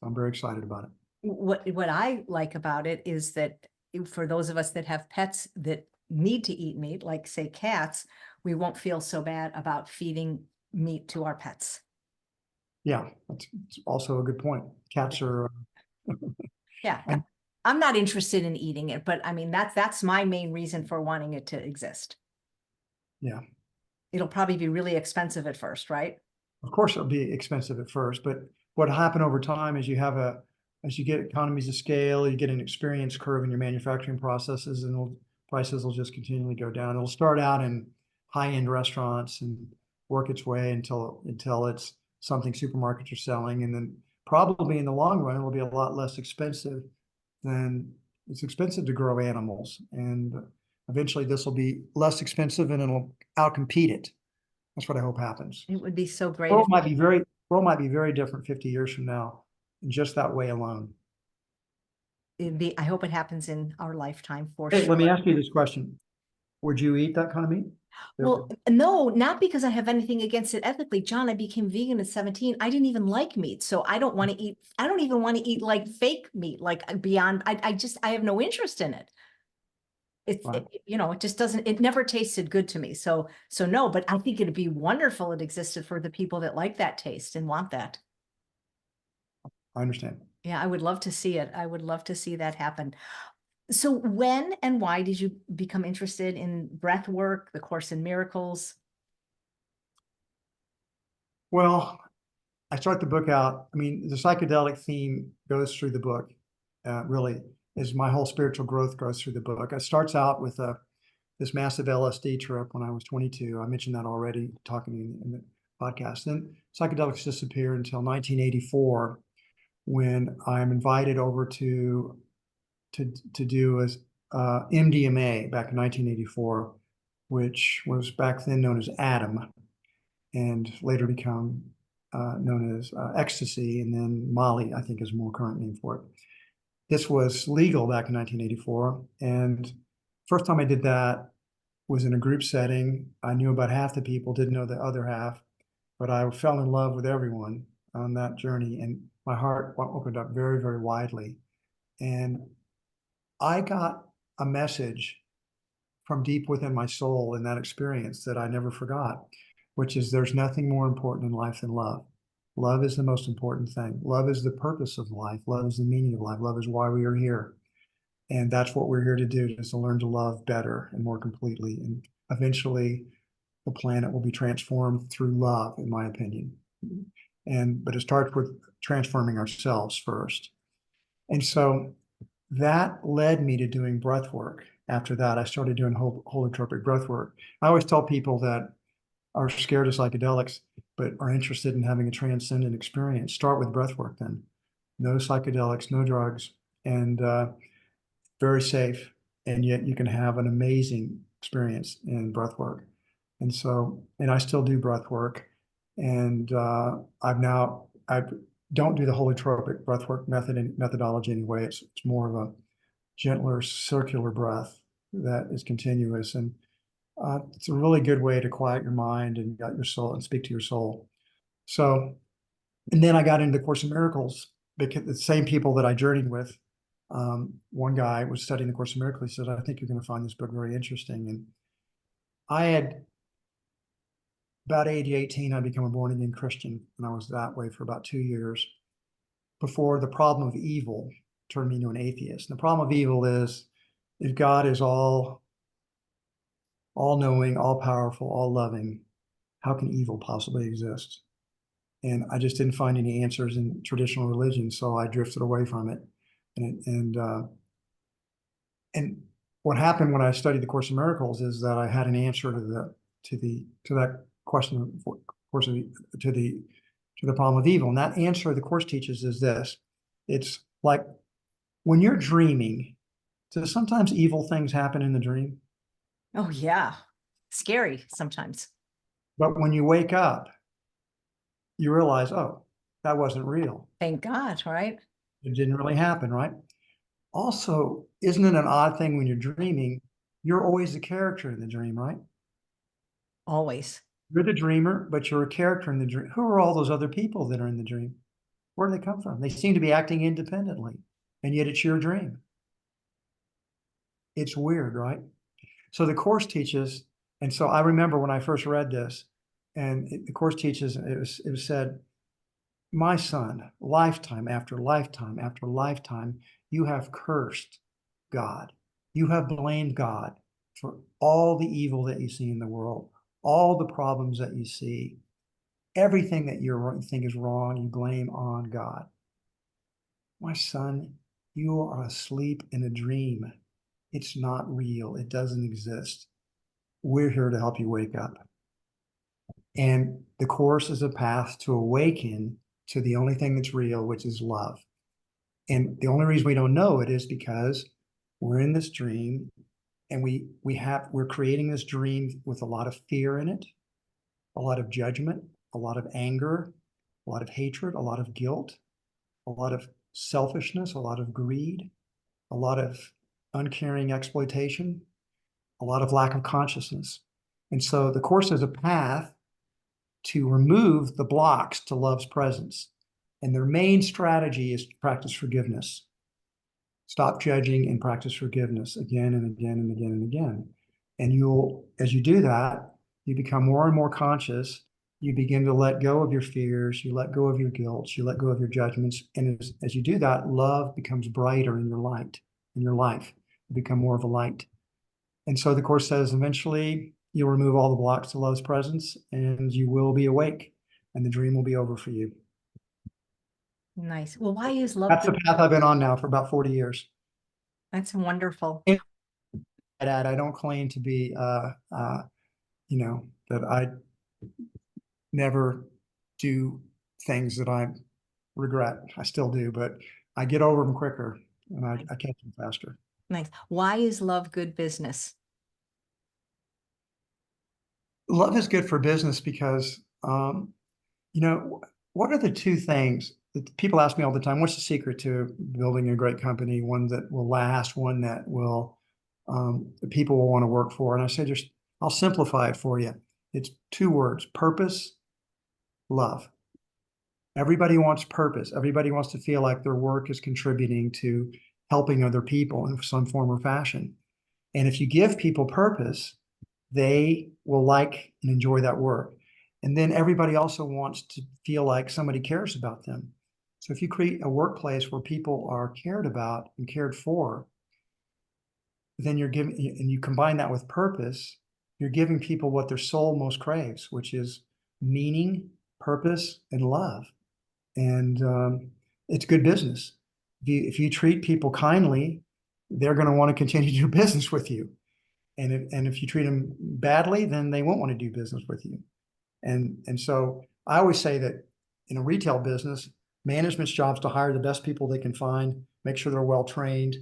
I'm very excited about it. What I like about it is that for those of us that have pets that need to eat meat, like say cats, we won't feel so bad about feeding meat to our pets. Yeah, that's also a good point. Cats are. Yeah, I'm not interested in eating it, but I mean, that's my main reason for wanting it to exist. Yeah. It'll probably be really expensive at first, right? Of course, it'll be expensive at first, but what happened over time is as you get economies of scale, you get an experience curve in your manufacturing processes, and prices will just continually go down. It'll start out in high-end restaurants and work its way until it's something supermarkets are selling, and then probably in the long run, it will be a lot less expensive than it's expensive to grow animals, and eventually this will be less expensive and it'll outcompete it. That's what I hope happens. It would be so great. World might be very different 50 years from now, in just that way alone. I hope it happens in our lifetime for Hey, sure. let me ask you this question. Would you eat that kind of meat? Well, no, not because I have anything against it ethically. John, I became vegan at 17. I didn't even like meat. So I don't want to eat, I don't even want to eat like fake meat, like beyond, I have no interest in it. Right. It just doesn't, it never tasted good to me. So no, but I think it'd be wonderful it existed for the people that like that taste and want that. I understand. Yeah, I would love to see it. I would love to see that happen. So when and why did you become interested in breath work, the Course in Miracles? Well, I start the book out. I mean, the psychedelic theme goes through the book, really, as my whole spiritual growth goes through the book. It starts out with this massive LSD trip when I was 22. I mentioned that already talking in the podcast. Then psychedelics disappear until 1984, when I'm invited over to do MDMA back in 1984, which was back then known as Atom, and later become known as ecstasy, and then Molly, I think, is a more current name for it. This was legal back in 1984, and first time I did that was in a group setting. I knew about half the people, didn't know the other half, but I fell in love with everyone on that journey, and my heart opened up very, very widely. And I got a message from deep within my soul in that experience that I never forgot, which is there's nothing more important in life than love. Love is the most important thing. Love is the purpose of life. Love is the meaning of life. Love is why we are here. And that's what we're here to do, is to learn to love better and more completely. And eventually the planet will be transformed through love, in my opinion. But it starts with transforming ourselves first. And so that led me to doing breath work. After that, I started doing holotropic breath work. I always tell people that are scared of psychedelics, but are interested in having a transcendent experience, start with breath work then. No psychedelics, no drugs, and very safe. And yet you can have an amazing experience in breath work. And so, and I still do breath work. And I don't do the holotropic breath work methodology anyway. It's more of a gentler circular breath that is continuous. And it's a really good way to quiet your mind and get your soul and speak to your soul. So, and then I got into the Course in Miracles because the same people that I journeyed with, one guy was studying the Course in Miracles. He said, I think you're going to find this book very interesting. And I had, about age 18, I became a born again Christian, and I was that way for about 2 years before the problem of evil turned me into an atheist. And the problem of evil is, if God is all knowing, all powerful, all loving, how can evil possibly exist? And I just didn't find any answers in traditional religion, so I drifted away from it. And what happened when I studied the Course in Miracles is that I had an answer to that question, to the problem of evil. And that answer the Course teaches is this: it's like when you're dreaming, do sometimes evil things happen in the dream? Oh, yeah. Scary sometimes. But when you wake up, you realize, oh, that wasn't real. Thank God, right? It didn't really happen, right? Also, isn't it an odd thing when you're dreaming, you're always the character in the dream, right? Always. You're the dreamer, but you're a character in the dream. Who are all those other people that are in the dream? Where do they come from? They seem to be acting independently, and yet it's your dream. It's weird, right? So the Course teaches, and so I remember when I first read this, and the Course teaches, it was said, my son, lifetime after lifetime after lifetime, you have cursed God. You have blamed God for all the evil that you see in the world, all the problems that you see, everything that you think is wrong, you blame on God. My son, you are asleep in a dream. It's not real. It doesn't exist. We're here to help you wake up. And the Course is a path to awaken to the only thing that's real, which is love. And the only reason we don't know it is because we're in this dream, and we're creating this dream with a lot of fear in it, a lot of judgment, a lot of anger, a lot of hatred, a lot of guilt, a lot of selfishness, a lot of greed, a lot of uncaring exploitation, a lot of lack of consciousness. And so the Course is a path to remove the blocks to love's presence. And their main strategy is to practice forgiveness. Stop judging and practice forgiveness again and again and again and again. And as you do that, you become more and more conscious. You begin to let go of your fears. You let go of your guilt. You let go of your judgments. And as you do that, love becomes brighter in your light, in your life. You become more of a light. And so the Course says eventually you'll remove all the blocks to love's presence, and you will be awake, and the dream will be over for you. Nice. Well, why is love? That's the path I've been on now for about 40 years. That's wonderful. I don't claim to be, that I never do things that I regret. I still do, but I get over them quicker, and I catch them faster. Nice. Why is love good business? Love is good for business because, what are the two things that people ask me all the time? What's the secret to building a great company, one that will last, one that will people will want to work for? And I say, just I'll simplify it for you. It's two words: purpose, love. Everybody wants purpose. Everybody wants to feel like their work is contributing to helping other people in some form or fashion. And if you give people purpose, they will like and enjoy that work. And then everybody also wants to feel like somebody cares about them. So if you create a workplace where people are cared about and cared for, then you're giving, and you combine that with purpose, you're giving people what their soul most craves, which is meaning, purpose, and love. And it's good business. If you treat people kindly, they're going to want to continue to do business with you. And if you treat them badly, then they won't want to do business with you. And so I always say that in a retail business, management's job is to hire the best people they can find, make sure they're well trained,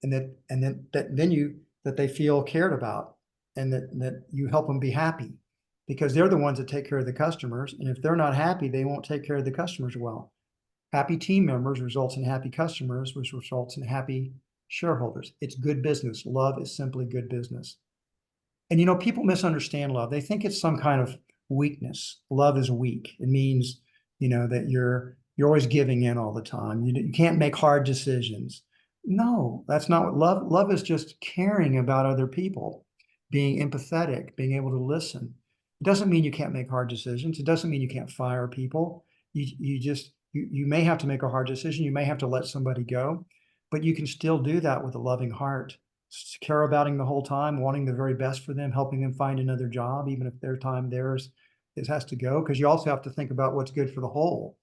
and that they feel cared about, and that you help them be happy, because they're the ones that take care of the customers. And if they're not happy, they won't take care of the customers well. Happy team members results in happy customers, which results in happy shareholders. It's good business. Love is simply good business. And people misunderstand love. They think it's some kind of weakness. Love is weak. It means, that you're always giving in all the time. You can't make hard decisions. No, that's not what love is. Just caring about other people, being empathetic, being able to listen. It doesn't mean you can't make hard decisions. It doesn't mean you can't fire people. You may have to make a hard decision. You may have to let somebody go, but you can still do that with a loving heart, care about them the whole time, wanting the very best for them, helping them find another job, even if theirs has to go. Because you also have to think about what's good for the whole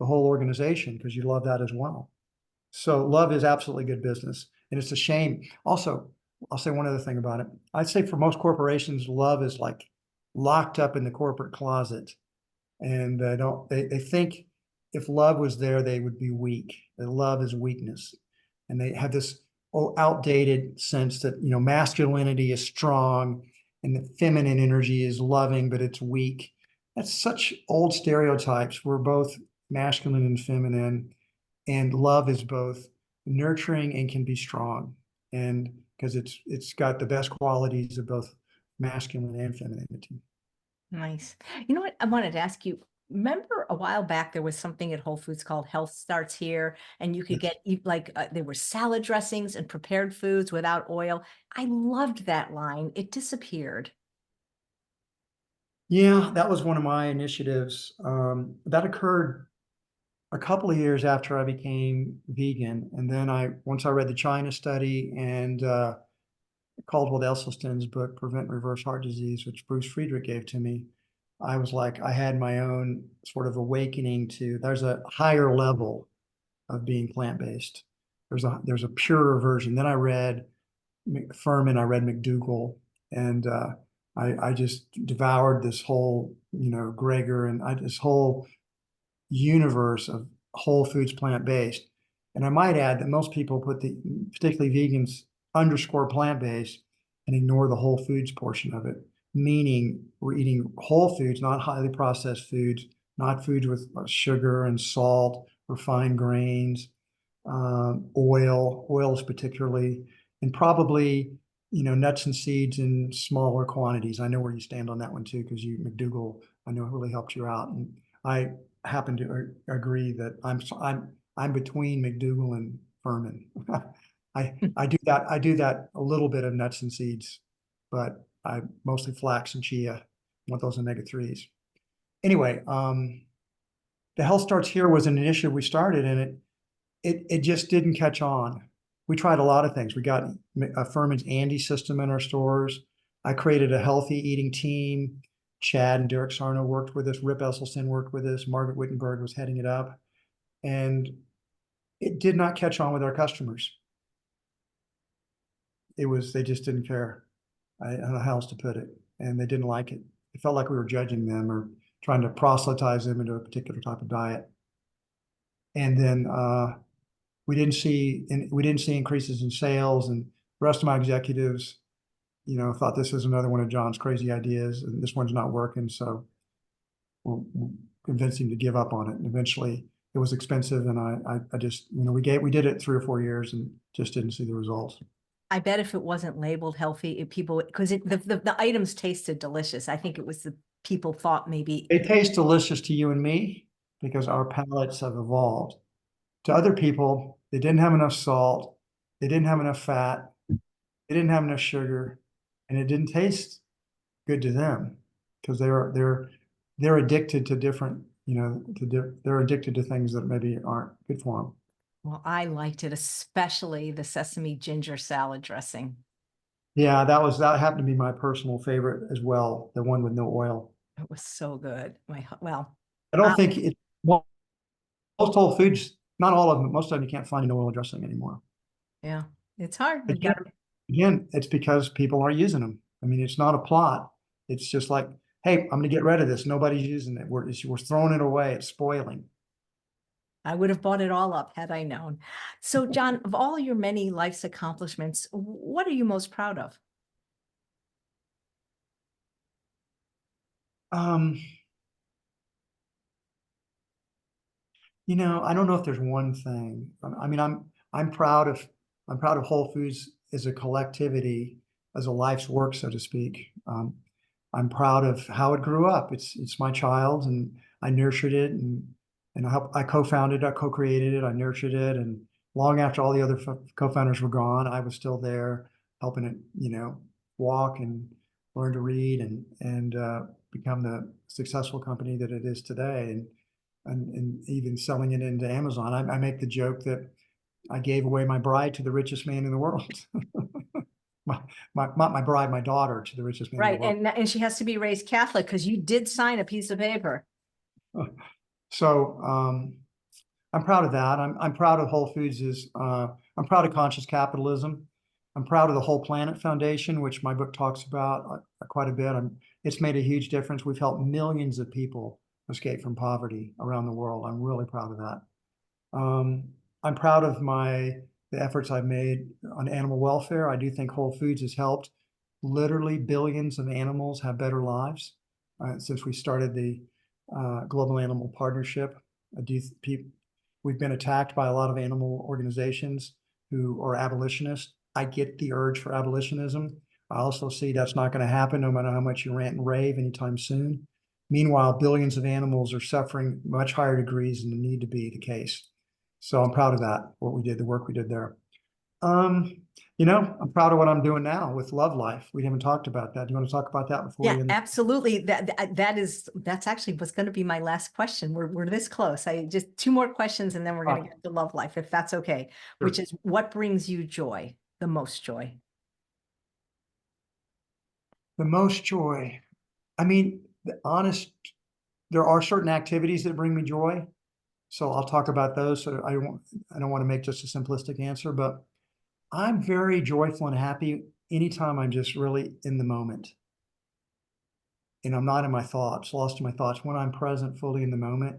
organization, because you love that as well. So love is absolutely good business. And it's a shame. Also, I'll say one other thing about it. I'd say for most corporations, love is like locked up in the corporate closet. And they think if love was there, they would be weak. That love is weakness. And they have this outdated sense that, masculinity is strong and that feminine energy is loving, but it's weak. That's such old stereotypes. We're both masculine and feminine, and love is both nurturing and can be strong. And because it's got the best qualities of both masculine and femininity. Nice. You know what? I wanted to ask you. Remember a while back, there was something at Whole Foods called Health Starts Here, and you could Yes. get there were salad dressings and prepared foods without oil. I loved that line. It disappeared. Yeah, that was one of my initiatives. That occurred a couple of years after I became vegan. And then once I read the China study and Caldwell Esselstyn's book, Prevent and Reverse Heart Disease, which Bruce Friedrich gave to me, I was like, I had my own sort of awakening to there's a higher level of being plant-based. There's a purer version. Then I read Furman, I read McDougall, and I just devoured this whole, Greger, and this whole universe of whole foods plant-based. And I might add that most people particularly vegans, underscore plant-based and ignore the whole foods portion of it, meaning we're eating whole foods, not highly processed foods, not foods with sugar and salt, refined grains, oils particularly, and probably, nuts and seeds in smaller quantities. I know where you stand on that one too, because McDougall, I know, really helped you out. And I happen to agree that I'm between McDougall and Furman. I do that a little bit of nuts and seeds, but I mostly flax and chia. Want those omega-3s. Anyway, the Health Starts Here was an initiative we started, and it just didn't catch on. We tried a lot of things. We got Furman's Andy system in our stores. I created a healthy eating team. Chad and Derek Sarno worked with us. Rip Esselstyn worked with us. Margaret Wittenberg was heading it up. And it did not catch on with our customers. They just didn't care. I don't know how else to put it. And they didn't like it. It felt like we were judging them or trying to proselytize them into a particular type of diet. And then we didn't see increases in sales, and the rest of my executives, thought this is another one of John's crazy ideas, and this one's not working. So convince him to give up on it. And eventually it was expensive. And I just, we did it 3 or 4 years and just didn't see the results. I bet if it wasn't labeled healthy, people, because the items tasted delicious. I think it was the people thought maybe. They taste delicious to you and me because our palates have evolved. To other people, they didn't have enough salt, they didn't have enough fat, they didn't have enough sugar, and it didn't taste good to them because they're addicted to different, they're addicted to things that maybe aren't good for them. Well, I liked it, especially the sesame ginger salad dressing. Yeah, that happened to be my personal favorite as well, the one with no oil. It was so good. Well, I don't think it, most Whole Foods, not all of them, most of them you can't find no oil dressing anymore. yeah, it's hard. Again, it's because people aren't using them. I mean, it's not a plot. It's just like, hey, I'm going to get rid of this. Nobody's using it. We're throwing it away. It's spoiling. I would have bought it all up had I known. So, John, of all your many life's accomplishments, what are you most proud of? I don't know if there's one thing. I mean, I'm proud of Whole Foods as a collectivity, as a life's work, so to speak. I'm proud of how it grew up. It's my child, and I nurtured it, and I co-founded, I co-created it, I nurtured it, and long after all the other co-founders were gone, I was still there helping it, walk and learn to read and become the successful company that it is today, and even selling it into Amazon. I make the joke that I gave away my bride to the richest man in the world. Not my bride, my daughter to the richest man in the world. And she has to be raised Catholic because you did sign a piece of paper. So I'm proud of that. I'm proud of Whole Foods. I'm proud of conscious capitalism. I'm proud of the Whole Planet Foundation, which my book talks about quite a bit. It's made a huge difference. We've helped millions of people escape from poverty around the world. I'm really proud of that. I'm proud of the efforts I've made on animal welfare. I do think Whole Foods has helped literally billions of animals have better lives since we started the Global Animal Partnership. We've been attacked by a lot of animal organizations who are abolitionists. I get the urge for abolitionism. I also see that's not going to happen no matter how much you rant and rave anytime soon. Meanwhile, billions of animals are suffering much higher degrees than the need to be the case. So I'm proud of that, what we did, the work we did there. I'm proud of what I'm doing now with Love Life. We haven't talked about that. Do you want to talk about that before? Yeah, absolutely. That's actually what's going to be my last question. We're this close. I just 2 more questions and then we're going to get to Love Life, if that's okay. Sure. Which is, what brings you joy, the most joy? The most joy. I mean, there are certain activities that bring me joy. So I'll talk about those. So I don't want to make just a simplistic answer, but I'm very joyful and happy anytime I'm just really in the moment. And I'm not in my thoughts, lost in my thoughts. When I'm present fully in the moment,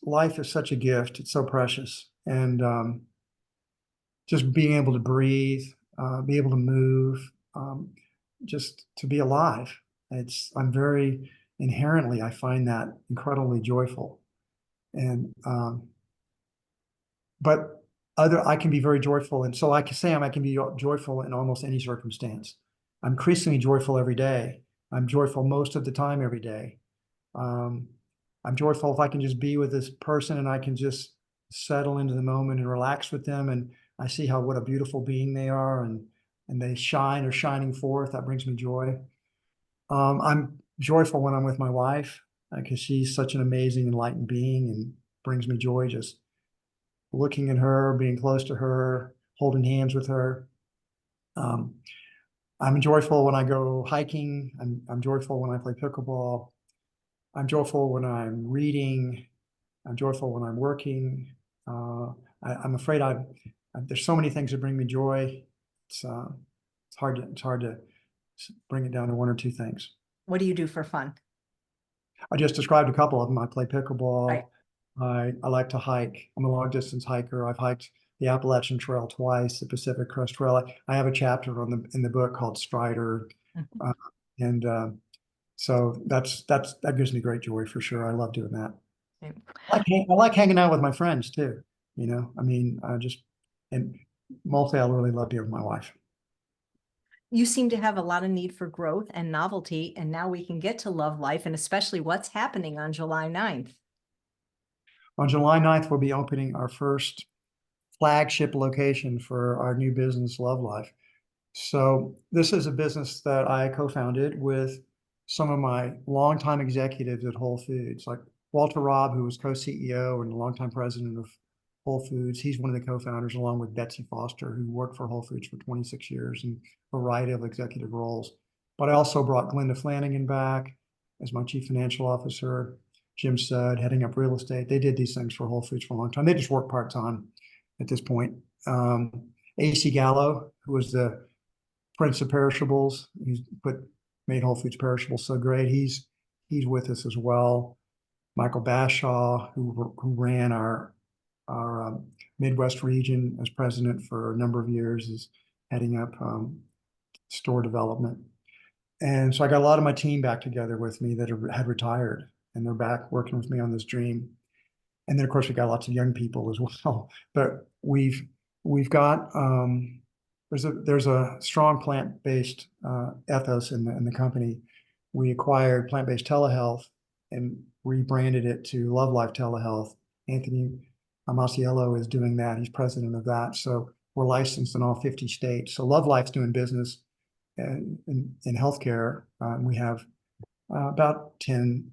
life is such a gift. It's so precious. And just being able to breathe, be able to move, just to be alive. I'm very inherently, I find that incredibly joyful. And, but I can be very joyful. And so I can say I can be joyful in almost any circumstance. I'm increasingly joyful every day. I'm joyful most of the time every day. I'm joyful if I can just be with this person and I can just settle into the moment and relax with them. And I see what a beautiful being they are, and they are shining forth. That brings me joy. I'm joyful when I'm with my wife because she's such an amazing, enlightened being, and brings me joy just looking at her, being close to her, holding hands with her. I'm joyful when I go hiking. I'm joyful when I play pickleball. I'm joyful when I'm reading. I'm joyful when I'm working. I'm afraid there's so many things that bring me joy. It's hard to bring it down to 1 or 2 things. What do you do for fun? I just described a couple of them. I play pickleball. Right. I like to hike. I'm a long distance hiker. I've hiked the Appalachian Trail twice, the Pacific Crest Trail. I have a chapter in the book called Strider. Mm-hmm. So that gives me great joy for sure. I love doing that. Right. I like hanging out with my friends too. I mean, and mostly I really love being with my wife. You seem to have a lot of need for growth and novelty, and now we can get to Love Life and especially what's happening on July 9th. On July 9th, we'll be opening our first flagship location for our new business, Love Life. So this is a business that I co-founded with some of my longtime executives at Whole Foods, like Walter Robb, who was co-CEO and longtime president of Whole Foods. He's one of the co-founders, along with Betsy Foster, who worked for Whole Foods for 26 years in a variety of executive roles. But I also brought Glenda Flanagan back as my chief financial officer, Jim Sudd, heading up real estate. They did these things for Whole Foods for a long time. They just work part-time at this point. AC Gallo, who was the Prince of Perishables. He's made Whole Foods perishables so great. He's with us as well. Michael Bashaw, who ran our Midwest region as president for a number of years, is heading up store development. And so I got a lot of my team back together with me that had retired, and they're back working with me on this dream. And then of course we got lots of young people as well. But we've got there's a strong plant-based ethos in the company. We acquired plant-based telehealth and rebranded it to Love Life Telehealth. Anthony Amasiello is doing that. He's president of that. So we're licensed in all 50 states. So Love Life's doing business in healthcare. We have about 10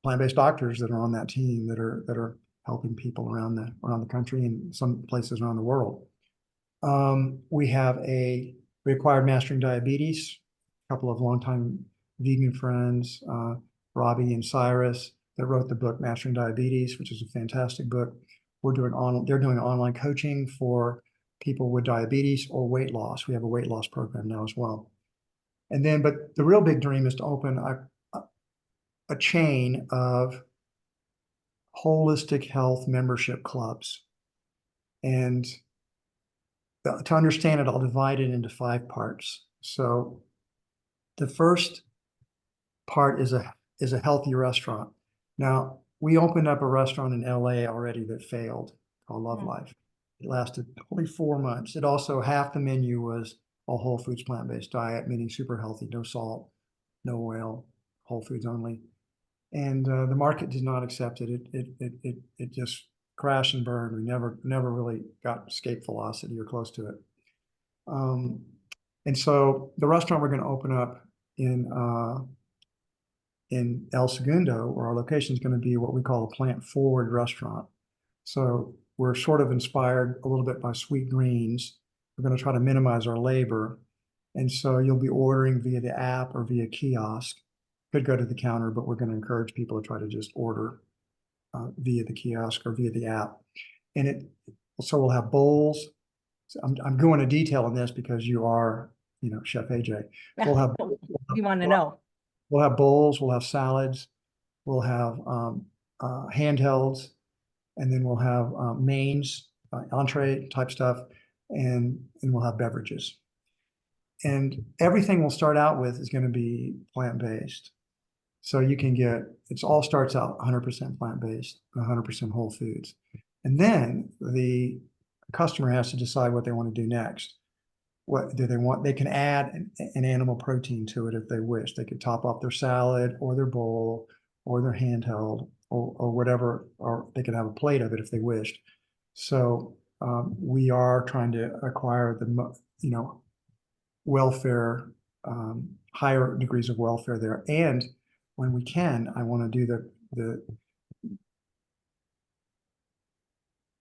plant-based doctors that are on that team that are helping people around the country and some places around the world. We acquired Mastering Diabetes, a couple of longtime vegan friends, Robbie and Cyrus, that wrote the book Mastering Diabetes, which is a fantastic book. They're doing online coaching for people with diabetes or weight loss. We have a weight loss program now as well. But the real big dream is to open a chain of holistic health membership clubs. And to understand it, I'll divide it into 5 parts. So the first part is a healthy restaurant. Now, we opened up a restaurant in LA already that failed, called Love Life. It lasted only 4 months. It also, half the menu was a Whole Foods plant-based diet, meaning super healthy, no salt, no oil, Whole Foods only. And the market did not accept it. It just crashed and burned. We never really got escape velocity or close to it. And so the restaurant we're going to open up in El Segundo, where our location is going to be what we call a plant-forward restaurant. So we're sort of inspired a little bit by Sweet Greens. We're going to try to minimize our labor. And so you'll be ordering via the app or via kiosk. Could go to the counter, but we're going to encourage people to try to just order via the kiosk or via the app. And so we'll have bowls. So I'm going into detail on this because you are, Chef AJ. We want to know. We'll have bowls, we'll have salads, we'll have handhelds, and then we'll have mains, entree type stuff, and we'll have beverages. And everything we'll start out with is going to be plant-based. So it all starts out 100% plant-based, 100% whole foods. And then the customer has to decide what they want to do next. What do they want? They can add an animal protein to it if they wish. They could top off their salad or their bowl or their handheld or whatever, or they could have a plate of it if they wished. So we are trying to acquire the, welfare, higher degrees of welfare there. And when we can, I want to do the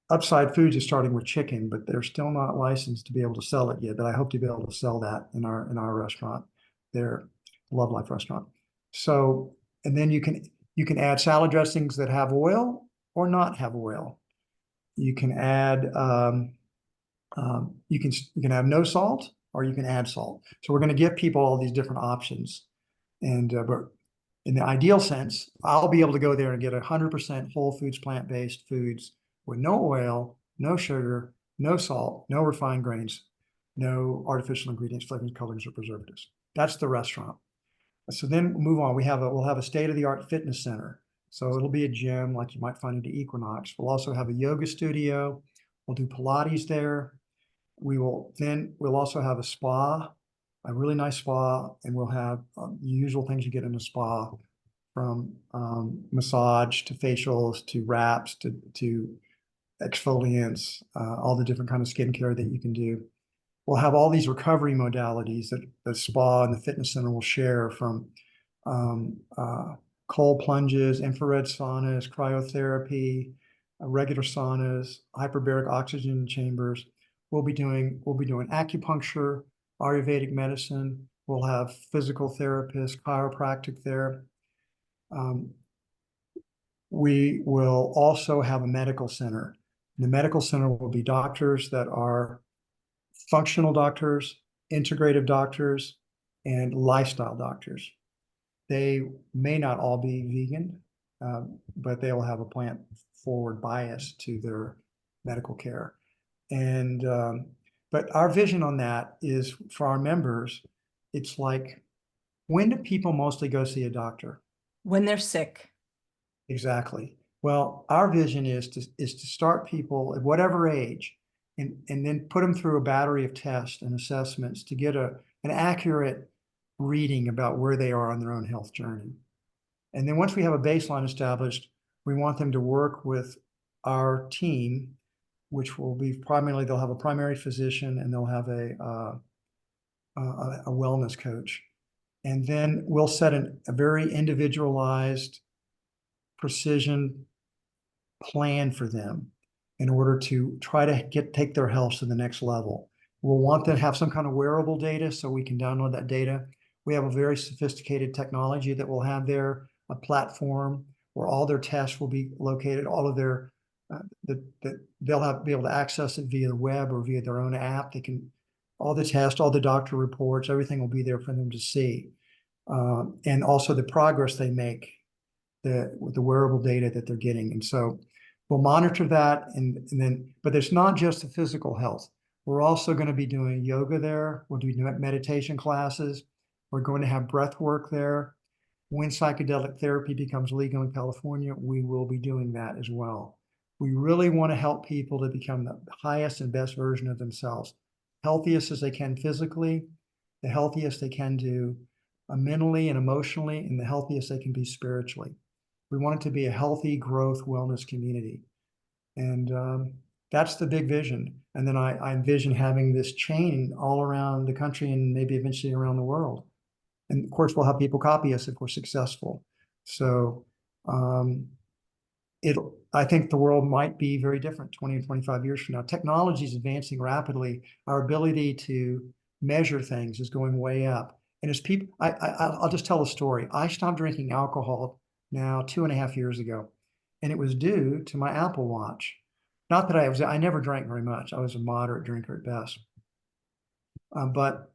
Upside Foods is starting with chicken, but they're still not licensed to be able to sell it yet. But I hope to be able to sell that in our restaurant, their Love Life restaurant. So, and then you can add salad dressings that have oil or not have oil. You can add you can have no salt or you can add salt. So we're going to give people all these different options. And but in the ideal sense, I'll be able to go there and get 100% whole foods, plant-based foods with no oil, no sugar, no salt, no refined grains, no artificial ingredients, flavorings, colorings, or preservatives. That's the restaurant. So then we'll move on. We'll have a state-of-the-art fitness center. So it'll be a gym like you might find at the Equinox. We'll also have a yoga studio. We'll do Pilates there. We'll also have a spa, a really nice spa, and we'll have the usual things you get in a spa, from massage to facials to wraps to exfoliants, all the different kind of skincare that you can do. We'll have all these recovery modalities that the spa and the fitness center will share, from um, uh, cold plunges, infrared saunas, cryotherapy, regular saunas, hyperbaric oxygen chambers. We'll be doing acupuncture, Ayurvedic medicine. We'll have physical therapists, chiropractic there. We will also have a medical center. The medical center will be doctors that are functional doctors, integrative doctors, and lifestyle doctors. They may not all be vegan, but they will have a plant-forward bias to their medical care. And but our vision on that is, for our members, it's like, when do people mostly go see a doctor? When they're sick. Exactly. Well, our vision is to start people at whatever age, and then put them through a battery of tests and assessments to get an accurate reading about where they are on their own health journey. And then once we have a baseline established, we want them to work with our team, which will be primarily, they'll have a primary physician and they'll have a wellness coach. And then we'll set a very individualized precision plan for them in order to try to take their health to the next level. We'll want them to have some kind of wearable data so we can download that data. We have a very sophisticated technology that we'll have there, a platform where all their tests will be located, all of their, they'll be able to access it via the web or via their own app. They can, all the tests, all the doctor reports, everything will be there for them to see. And also the progress they make with the wearable data that they're getting. And so we'll monitor that. And then, but it's not just the physical health. We're also going to be doing yoga there. We'll do meditation classes. We're going to have breath work there. When psychedelic therapy becomes legal in California, we will be doing that as well. We really want to help people to become the highest and best version of themselves, healthiest as they can physically, the healthiest they can do mentally and emotionally, and the healthiest they can be spiritually. We want it to be a healthy growth wellness community. And that's the big vision. And then I envision having this chain all around the country and maybe eventually around the world. And of course, we'll have people copy us if we're successful. So I think the world might be very different 20 and 25 years from now. Technology is advancing rapidly. Our ability to measure things is going way up. And as people, I'll just tell a story. I stopped drinking alcohol now 2.5 years ago, and it was due to my Apple Watch. Not that I never drank very much. I was a moderate drinker at best. But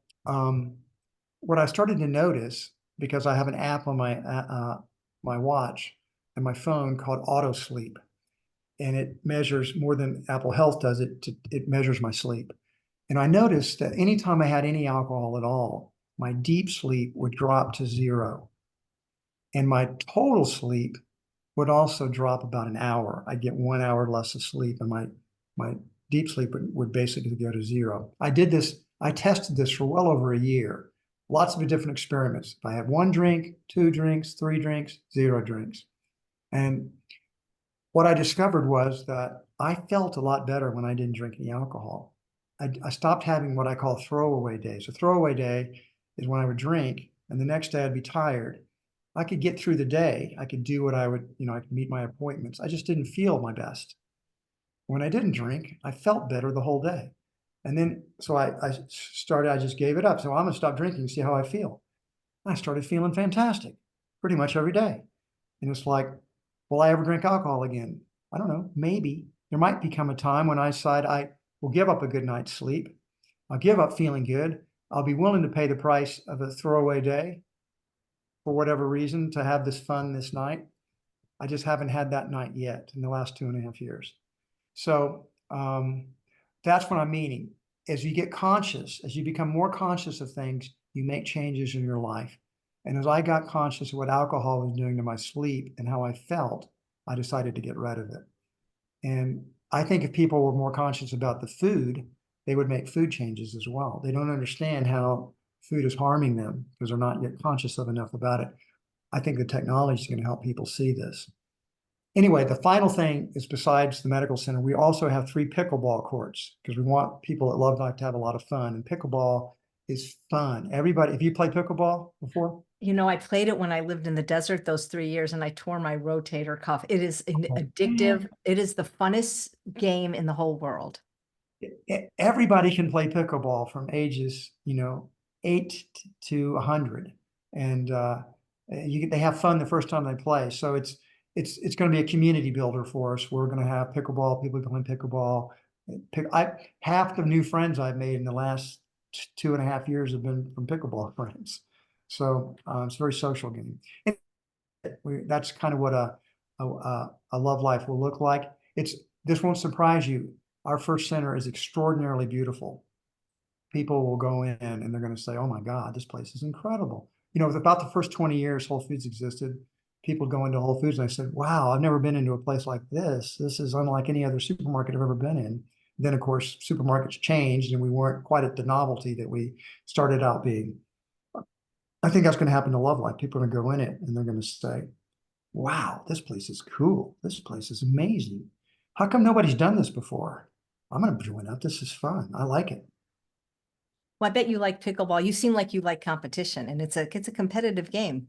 what I started to notice, because I have an app on my watch and my phone called Auto Sleep, and it measures more than Apple Health does. It measures my sleep. And I noticed that anytime I had any alcohol at all, my deep sleep would drop to 0. And my total sleep would also drop about an hour. I'd get 1 hour less of sleep, and my deep sleep would basically go to 0. I tested this for well over a year. Lots of different experiments. If I had 1 drink, 2 drinks, 3 drinks, 0 drinks. And what I discovered was that I felt a lot better when I didn't drink any alcohol. I stopped having what I call throwaway days. A throwaway day is when I would drink, and the next day I'd be tired. I could get through the day. I could do what I would, I could meet my appointments. I just didn't feel my best. When I didn't drink, I felt better the whole day. And then, so I just gave it up. So I'm gonna stop drinking, see how I feel. I started feeling fantastic pretty much every day. And it's like, will I ever drink alcohol again? I don't know, maybe. There might become a time when I decide I will give up a good night's sleep. I'll give up feeling good. I'll be willing to pay the price of a throwaway day for whatever reason to have this fun this night. I just haven't had that night yet in the last 2.5 years. So that's what I'm meaning. As you get conscious, as you become more conscious of things, you make changes in your life. And as I got conscious of what alcohol was doing to my sleep and how I felt, I decided to get rid of it. And I think if people were more conscious about the food, they would make food changes as well. They don't understand how food is harming them because they're not yet conscious of enough about it. I think the technology is going to help people see this. Anyway, the final thing is, besides the medical center, we also have 3 pickleball courts because we want people that love life to have a lot of fun. And pickleball is fun. Everybody, have you played pickleball before? You know, I played it when I lived in the desert those 3 years and I tore my rotator cuff. It is Oh, addictive. man. It is the funnest game in the whole world. Everybody can play pickleball from ages, 8 to 100. And they have fun the first time they play. So it's going to be a community builder for us. We're going to have pickleball, people playing pickleball. Half the new friends I've made in the last 2.5 years have been from pickleball friends. So it's a very social game. And that's kind of what a love life will look like. This won't surprise you. Our first center is extraordinarily beautiful. People will go in and they're going to say, "Oh my God, this place is incredible." About the first 20 years Whole Foods existed, people go into Whole Foods and I said, "Wow, I've never been into a place like this. This is unlike any other supermarket I've ever been in." Then, of course, supermarkets changed and we weren't quite at the novelty that we started out being. I think that's going to happen to Love Life. People are going to go in it and they're going to say, "Wow, this place is cool. This place is amazing. How come nobody's done this before? I'm going to join up. This is fun. I like it." Well, I bet you like pickleball. You seem like you like competition and it's a competitive game.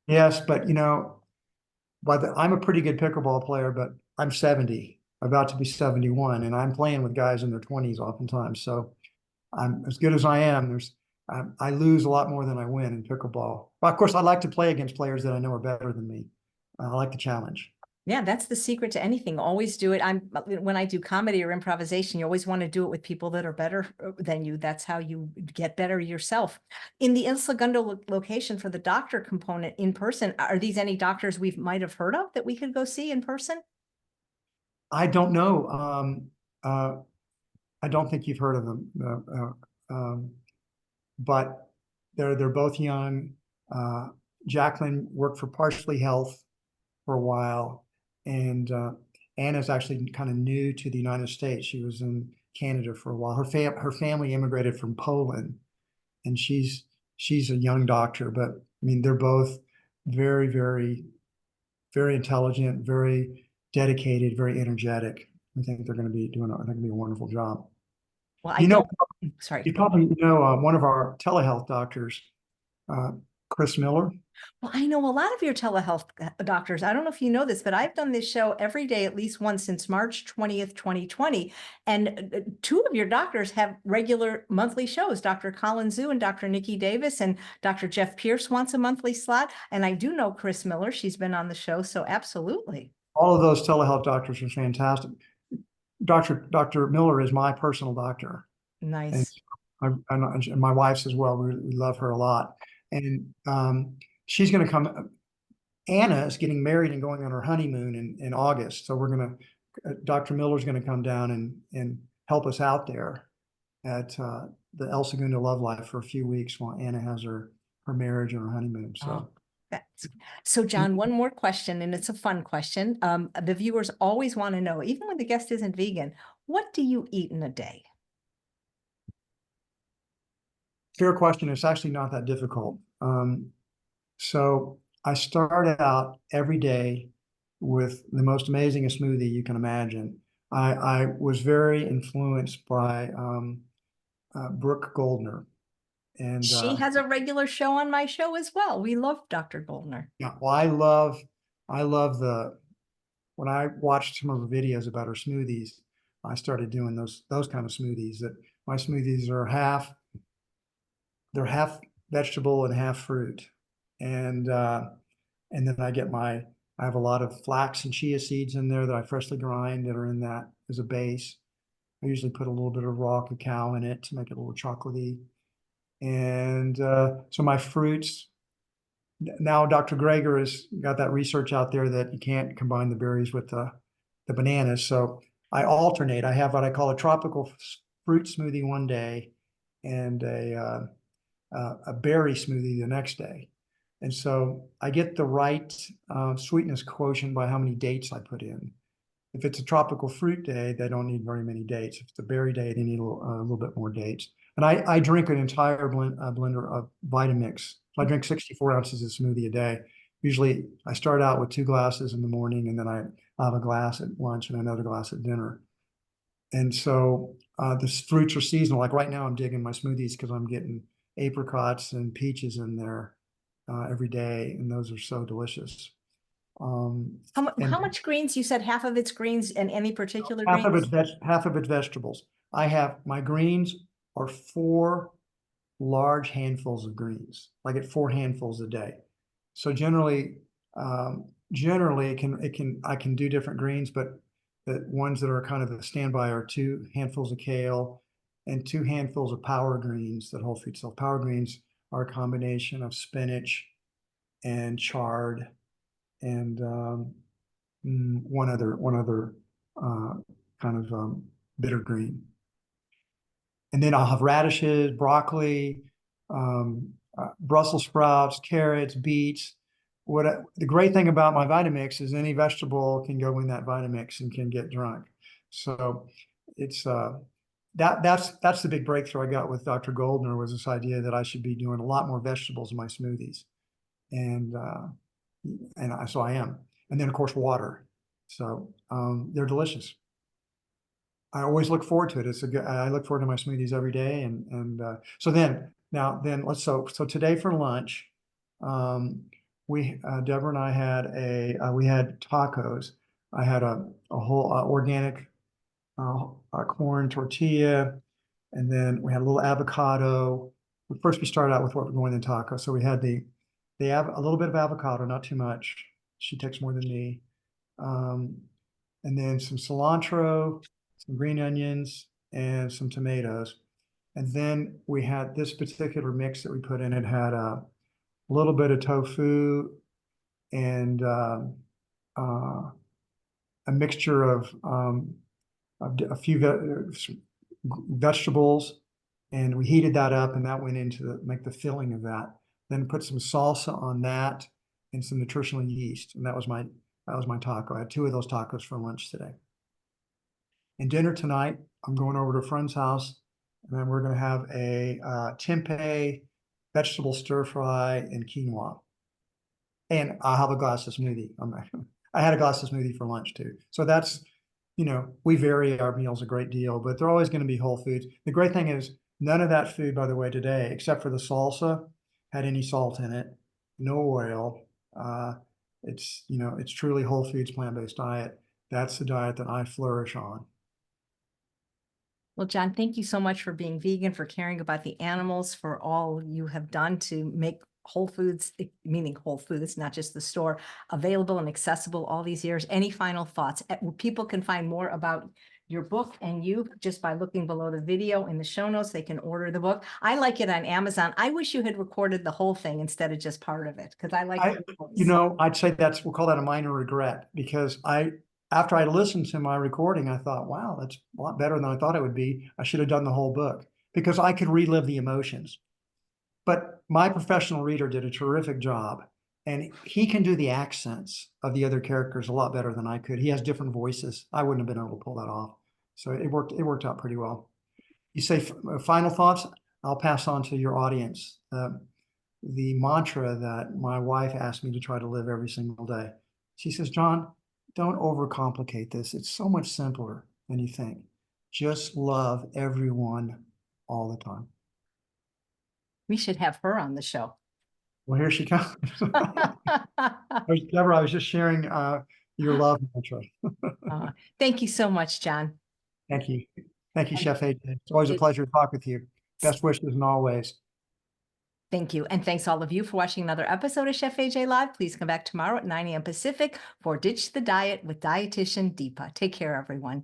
Yes, but I'm a pretty good pickleball player, but I'm 70, about to be 71, and I'm playing with guys in their 20s oftentimes. So I'm as good as I am. I lose a lot more than I win in pickleball. But of course, I like to play against players that I know are better than me. I like the challenge. Yeah, that's the secret to anything. Always do it. When I do comedy or improvisation, you always want to do it with people that are better than you. That's how you get better yourself. In the El Segundo location for the doctor component in person, are these any doctors we might have heard of that we could go see in person? I don't know. I don't think you've heard of them, but they're both young. Jacqueline worked for Parsley Health for a while, and Anna's actually kind of new to the United States. She was in Canada for a while. Her family immigrated from Poland, and she's a young doctor. But I mean, they're both very, very, very intelligent, very dedicated, very energetic. I think they're going to be doing. I think it'll be a wonderful job. Well, I You know, don't. Sorry. you probably know one of our telehealth doctors, uh, Chris Miller. Well, I know a lot of your telehealth doctors. I don't know if you know this, but I've done this show every day at least once since March 20th, 2020. And 2 of your doctors have regular monthly shows, Dr. Colin Zhu and Dr. Nikki Davis, and Dr. Jeff Pierce wants a monthly slot. And I do know Chris Miller. She's been on the show. So absolutely. All of those telehealth doctors are fantastic. Dr. Miller is my personal doctor, and Nice. and my wife's as well. We love her a lot, and she's going to come. Anna is getting married and going on her honeymoon in August, so Dr. Miller's going to come down and help us out there at the El Segundo Love Life for a few weeks while Anna has her marriage and her honeymoon. Oh, So. so John, one more question, and it's a fun question. The viewers always want to know, even when the guest isn't vegan, what do you eat in a day? Fair question. It's actually not that difficult. So I start out every day with the most amazing smoothie you can imagine. I was very influenced by Brooke Goldner. And She has a regular show on my show as well. We love Dr. Goldner. yeah, well, I love when I watched some of her videos about her smoothies, I started doing those kind of smoothies. That my smoothies are they're half vegetable and half fruit. And then I have a lot of flax and chia seeds in there that I freshly grind that are in that as a base. I usually put a little bit of raw cacao in it to make it a little chocolatey. And so my fruits, now Dr. Greger has got that research out there that you can't combine the berries with the bananas. So I alternate. I have what I call a tropical fruit smoothie one day and a berry smoothie the next day. And so I get the right sweetness quotient by how many dates I put in. If it's a tropical fruit day, they don't need very many dates. If it's a berry day, they need a little bit more dates. And I drink an entire blender of Vitamix. So I drink 64 ounces of smoothie a day. Usually I start out with 2 glasses in the morning, and then I have a glass at lunch and another glass at dinner. And so the fruits are seasonal. Like right now, I'm digging my smoothies because I'm getting apricots and peaches in there every day, and those are so delicious. And How much greens? You said half of it's greens, and any particular half of greens? half of it's vegetables. I have my greens are 4 large handfuls of greens. I get 4 handfuls a day. So generally, I can do different greens, but the ones that are kind of the standby are 2 handfuls of kale and 2 handfuls of power greens that Whole Foods sell. Power greens are a combination of spinach and chard and one other kind of bitter green. And then I'll have radishes, broccoli, Brussels sprouts, carrots, beets. The great thing about my Vitamix is any vegetable can go in that Vitamix and can get drunk. So it's that's the big breakthrough I got with Dr. Goldner, was this idea that I should be doing a lot more vegetables in my smoothies, and so I am. And then of course water. So they're delicious. I always look forward to it. I look forward to my smoothies every day. So today for lunch, Deborah and I had we had tacos. I had a whole organic corn tortilla, and then we had a little avocado. First, we started out with what we're going in tacos. So we had a little bit of avocado, not too much. She takes more than me. And then some cilantro, some green onions, and some tomatoes. And then we had this particular mix that we put in. It had a little bit of tofu and a mixture of a few vegetables, and we heated that up, and that went into make the filling of that. Then put some salsa on that and some nutritional yeast, and that was my taco. I had 2 of those tacos for lunch today. And dinner tonight, I'm going over to a friend's house, and then we're going to have a tempeh, vegetable stir fry, and quinoa. And I'll have a glass of smoothie. I had a glass of smoothie for lunch too. So that's, we vary our meals a great deal, but they're always going to be whole foods. The great thing is none of that food, by the way, today, except for the salsa, had any salt in it, no oil. It's truly whole foods, plant-based diet. That's the diet that I flourish on. Well, John, thank you so much for being vegan, for caring about the animals, for all you have done to make Whole Foods, meaning Whole Foods, not just the store, available and accessible all these years. Any final thoughts? People can find more about your book and you just by looking below the video in the show notes. They can order the book. I like it on Amazon. I wish you had recorded the whole thing instead of just part of it, because I like I'd say we'll call that a minor regret, because after I listened to my recording, I thought, wow, that's a lot better than I thought it would be. I should have done the whole book because I could relive the emotions. But my professional reader did a terrific job, and he can do the accents of the other characters a lot better than I could. He has different voices. I wouldn't have been able to pull that off. So it worked out pretty well. You say final thoughts? I'll pass on to your audience. The mantra that my wife asked me to try to live every single day. She says, John, don't overcomplicate this. It's so much simpler than you think. Just love everyone all the time. We should have her on the show. Well, here she comes. Deborah, I was just sharing your love mantra. Thank you so much, John. Thank you. Thank you, Chef AJ. It's always a pleasure to talk with you. Best wishes and always. Thank you. And thanks all of you for watching another episode of Chef AJ Live. Please come back tomorrow at 9 a.m. Pacific for Ditch the Diet with dietitian Deepa. Take care, everyone.